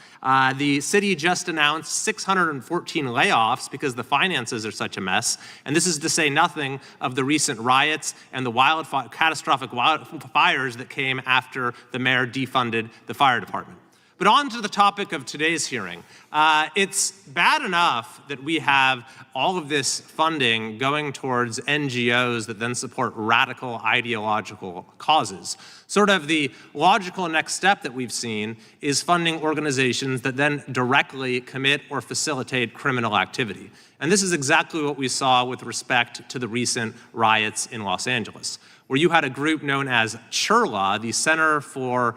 The city just announced 614 layoffs because the finances are such a mess. And this is to say nothing of the recent riots and the catastrophic wildfires that came after the mayor defunded the fire department. But on to the topic of today's hearing. It's bad enough that we have all of this funding going towards NGOs that then support radical ideological causes. Sort of the logical next step that we've seen is funding organizations that then directly commit or facilitate criminal activity. And this is exactly what we saw with respect to the recent riots in Los Angeles, where you had a group known as CHRLA, the Center for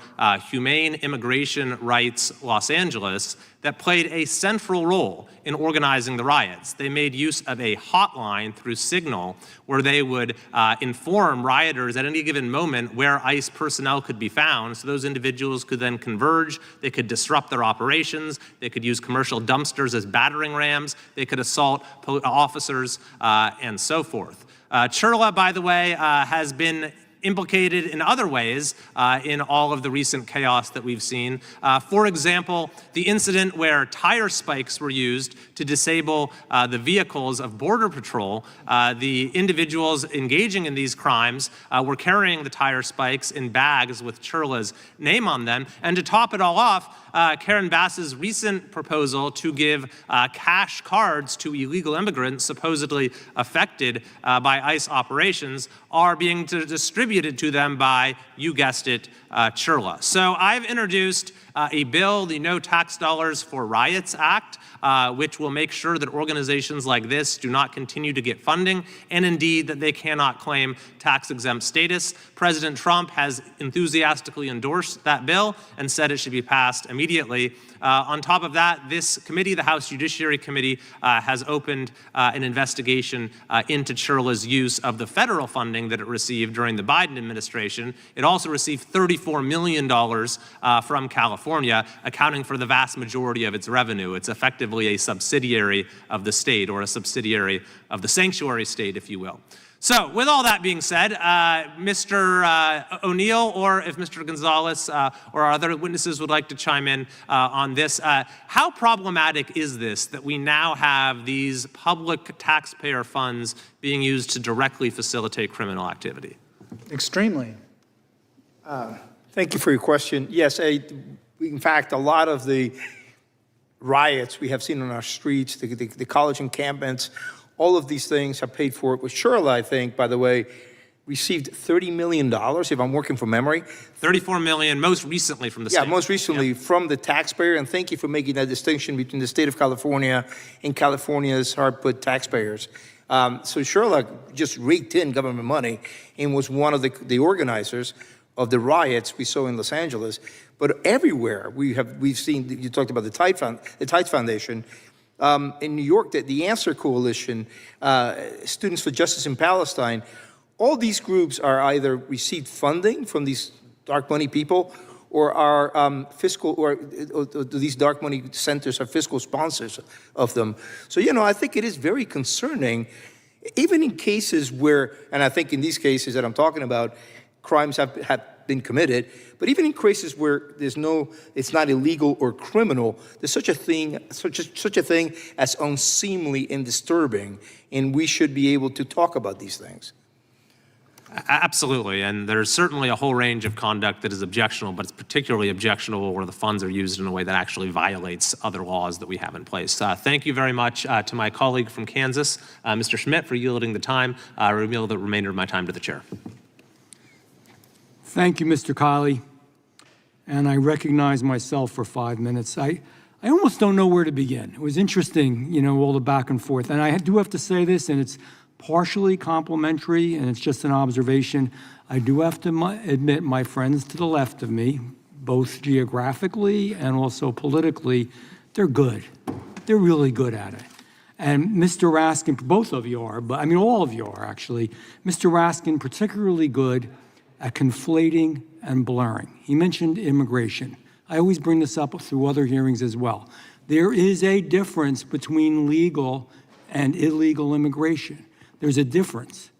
Humane Immigration Rights Los Angeles, that played a central role in organizing the riots. They made use of a hotline through Signal where they would inform rioters at any given moment where ICE personnel could be found, so those individuals could then converge, they could disrupt their operations, they could use commercial dumpsters as battering rams, they could assault officers, and so forth. CHRLA, by the way, has been implicated in other ways in all of the recent chaos that we've seen. For example, the incident where tire spikes were used to disable the vehicles of Border Patrol. The individuals engaging in these crimes were carrying the tire spikes in bags with CHRLA's name on them. And to top it all off, Karen Bass's recent proposal to give cash cards to illegal immigrants supposedly affected by ICE operations are being distributed to them by, you guessed it, CHRLA. So I've introduced a bill, the No Tax Dollars for Riots Act, which will make sure that organizations like this do not continue to get funding, and indeed that they cannot claim tax-exempt status. President Trump has enthusiastically endorsed that bill and said it should be passed immediately. On top of that, this committee, the House Judiciary Committee, has opened an investigation into CHRLA's use of the federal funding that it received during the Biden administration. It also received $34 million from California, accounting for the vast majority of its revenue. It's effectively a subsidiary of the state, or a subsidiary of the sanctuary state, if you will. So with all that being said, Mr. O'Neill, or if Mr. Gonzalez or our other witnesses would like to chime in on this, how problematic is this that we now have these public taxpayer funds being used to directly facilitate criminal activity? Extremely. Thank you for your question. Yes, in fact, a lot of the riots we have seen on our streets, the college encampments, all of these things are paid for. With Shirley, I think, by the way, received $30 million, if I'm working from memory. 34 million, most recently from the state. Yeah, most recently from the taxpayer, and thank you for making that distinction between the state of California and California's hard-put taxpayers. So Sherlock just raked in government money and was one of the organizers of the riots we saw in Los Angeles. But everywhere we've seen, you talked about the Tides Foundation, in New York, the Answer Coalition, Students for Justice in Palestine, all these groups are either received funding from these dark money people or are fiscal, or these dark money centers are fiscal sponsors of them. So, I think it is very concerning, even in cases where, and I think in these cases that I'm talking about, crimes have been committed, but even in cases where it's not illegal or criminal, there's such a thing as unseemly and disturbing, and we should be able to talk about these things. Absolutely, and there's certainly a whole range of conduct that is objectionable, but it's particularly objectionable where the funds are used in a way that actually violates other laws that we have in place. Thank you very much to my colleague from Kansas, Mr. Schmidt, for yielding the time. I yield the remainder of my time to the chair. Thank you, Mr. Kiley. And I recognize myself for 5 minutes. I almost don't know where to begin. It was interesting, all the back and forth. And I do have to say this, and it's partially complimentary, and it's just an observation. I do have to admit my friends to the left of me, both geographically and also politically, they're good. They're really good at it. And Mr. Raskin, both of you are, but all of you are actually. Mr. Raskin, particularly good at conflating and blurring. He mentioned immigration. I always bring this up through other hearings as well. There is a difference between legal and illegal immigration. There's a difference.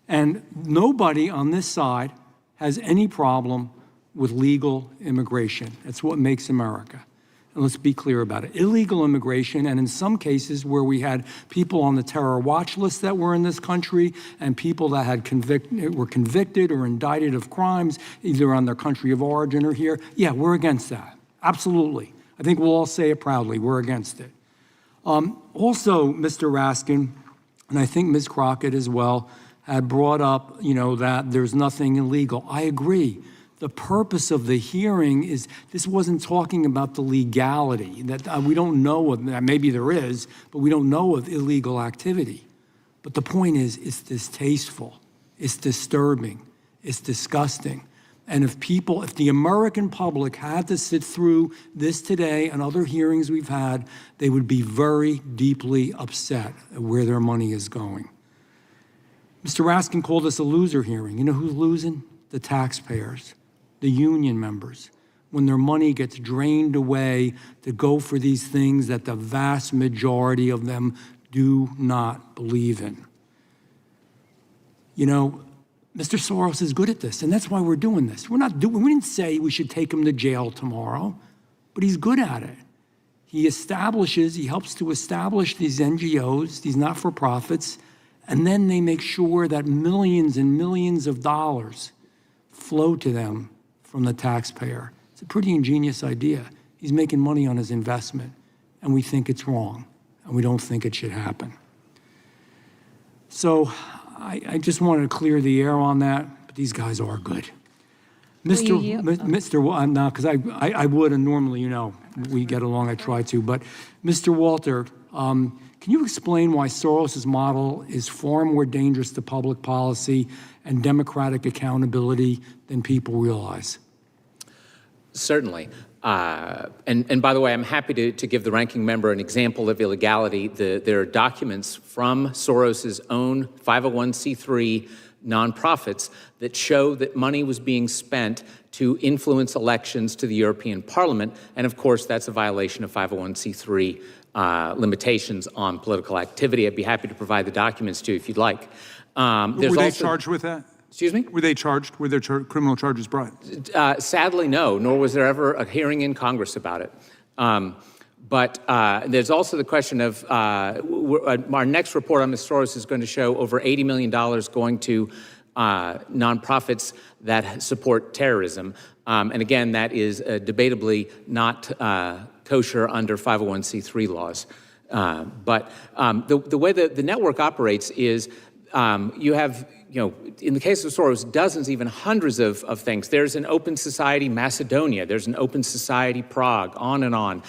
And nobody on this side has any problem with legal immigration. That's what makes America. And let's be clear about it. Illegal immigration, and in some cases where we had people on the terror watch list that were in this country and people that had were convicted or indicted of crimes, either on their country of origin or here, yeah, we're against that. Absolutely. I think we'll all say it proudly. We're against it. Also, Mr. Raskin, and I think Ms. Crockett as well, had brought up, that there's nothing illegal. I agree. The purpose of the hearing is, this wasn't talking about the legality, that we don't know of, maybe there is, but we don't know of illegal activity. But the point is, it's distasteful, it's disturbing, it's disgusting. And if the American public had to sit through this today and other hearings we've had, they would be very deeply upset at where their money is going. Mr. Raskin called this a loser hearing. You know who's losing? The taxpayers, the union members, when their money gets drained away to go for these things that the vast majority of them do not believe in. Mr. Soros is good at this, and that's why we're doing this. We didn't say we should take him to jail tomorrow, but he's good at it. He helps to establish these NGOs, these not-for-profits, and then they make sure that millions and millions of dollars flow to them from the taxpayer. It's a pretty ingenious idea. He's making money on his investment, and we think it's wrong, and we don't think it should happen. So I just wanted to clear the air on that, but these guys are good. Now, because I would, and normally, we get along, I try to, but Mr. Walter, can you explain why Soros's model is far more dangerous to public policy and democratic accountability than people realize? Certainly. And by the way, I'm happy to give the ranking member an example of illegality. There are documents from Soros's own 501c3 nonprofits that show that money was being spent to influence elections to the European Parliament. And of course, that's a violation of 501c3 limitations on political activity. I'd be happy to provide the documents to you if you'd like. Were they charged with that? Excuse me? Were they charged? Were their criminal charges brought? Sadly, no, nor was there ever a hearing in Congress about it. But there's also the question of our next report on Ms. Soros is going to show over $80 million going to nonprofits that support terrorism. And again, that is debatably not kosher under 501c3 laws. But the way that the network operates is you have, in the case of Soros, dozens, even hundreds of things. There's an Open Society Macedonia. There's an Open Society Prague, on and on.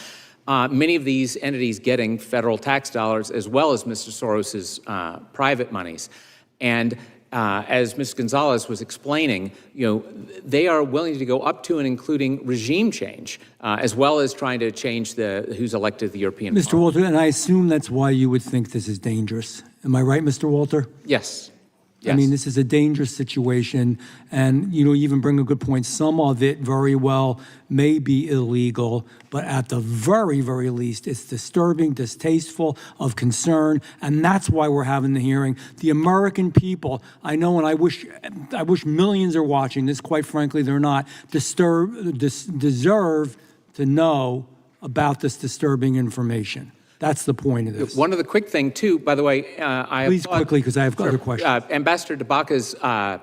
Many of these entities getting federal tax dollars as well as Mr. Soros's private monies. And as Ms. Gonzalez was explaining, they are willing to go up to and including regime change, as well as trying to change who's elected to the European Mr. Parliament. Walter, and I assume that's why you would think this is dangerous. Am I right, Mr. Walter? Yes. I mean, this is a dangerous situation, and you even bring a good point. Some of it very well may be illegal, but at the very, very least, it's disturbing, distasteful, of concern, and that's why we're having the hearing. The American people, I know, and I wish millions are watching this. Quite frankly, they're not. Deserve to know about this disturbing information. That's the point of this. One other quick thing, too, by the way, Please quickly, because I have other questions. Ambassador Debbaca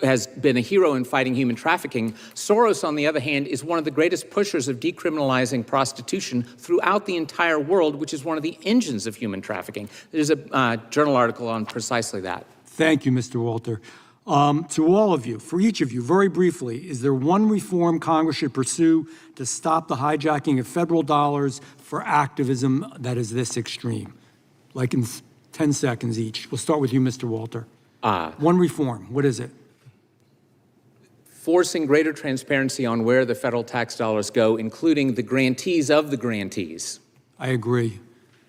has been a hero in fighting human trafficking. Soros, on the other hand, is one of the greatest pushers of decriminalizing prostitution throughout the entire world, which is one of the engines of human trafficking. There's a journal article on precisely that. Thank you, Mr. Walter. To all of you, for each of you, very briefly, is there one reform Congress should pursue to stop the hijacking of federal dollars for activism that is this extreme? Like in 10 seconds each. We'll start with you, Mr. Walter. One reform, what is it? Forcing greater transparency on where the federal tax dollars go, including the grantees of the grantees. I agree.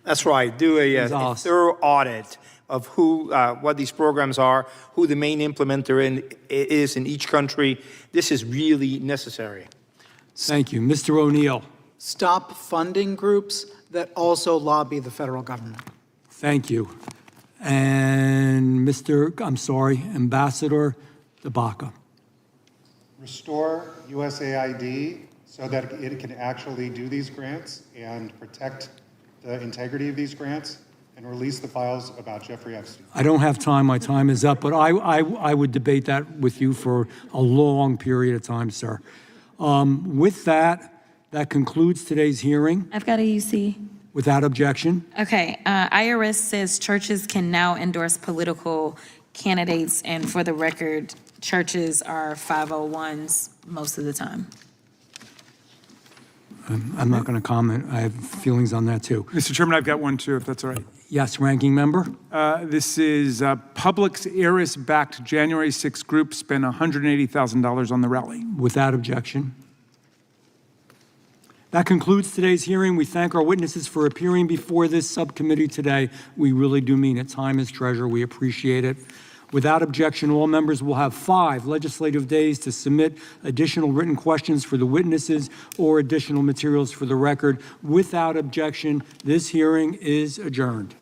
That's right. Do a thorough audit of what these programs are, who the main implementer is in each country. This is really necessary. Thank you. Mr. O'Neill. Stop funding groups that also lobby the federal government. Thank you. And Ambassador Debbaca. Restore USAID so that it can actually do these grants and protect the integrity of these grants and release the files about Jeffrey Epstein. I don't have time. My time is up, but I would debate that with you for a long period of time, sir. With that concludes today's hearing. I've got a UC. Without objection. Okay, IRS says churches can now endorse political candidates, and for the record, churches are 501s most of the time. I'm not going to comment. I have feelings on that, too. Mr. Chairman, I've got one, too, if that's all right. Yes, ranking member. This is Publix Heiress-backed January 6th group spent $180,000 on the rally. Without objection. That concludes today's hearing. We thank our witnesses for appearing before this subcommittee today. We really do mean it. Time is treasure. We appreciate it. Without objection, all members will have 5 legislative days to submit additional written questions for the witnesses or additional materials for the record. Without objection, this hearing is adjourned.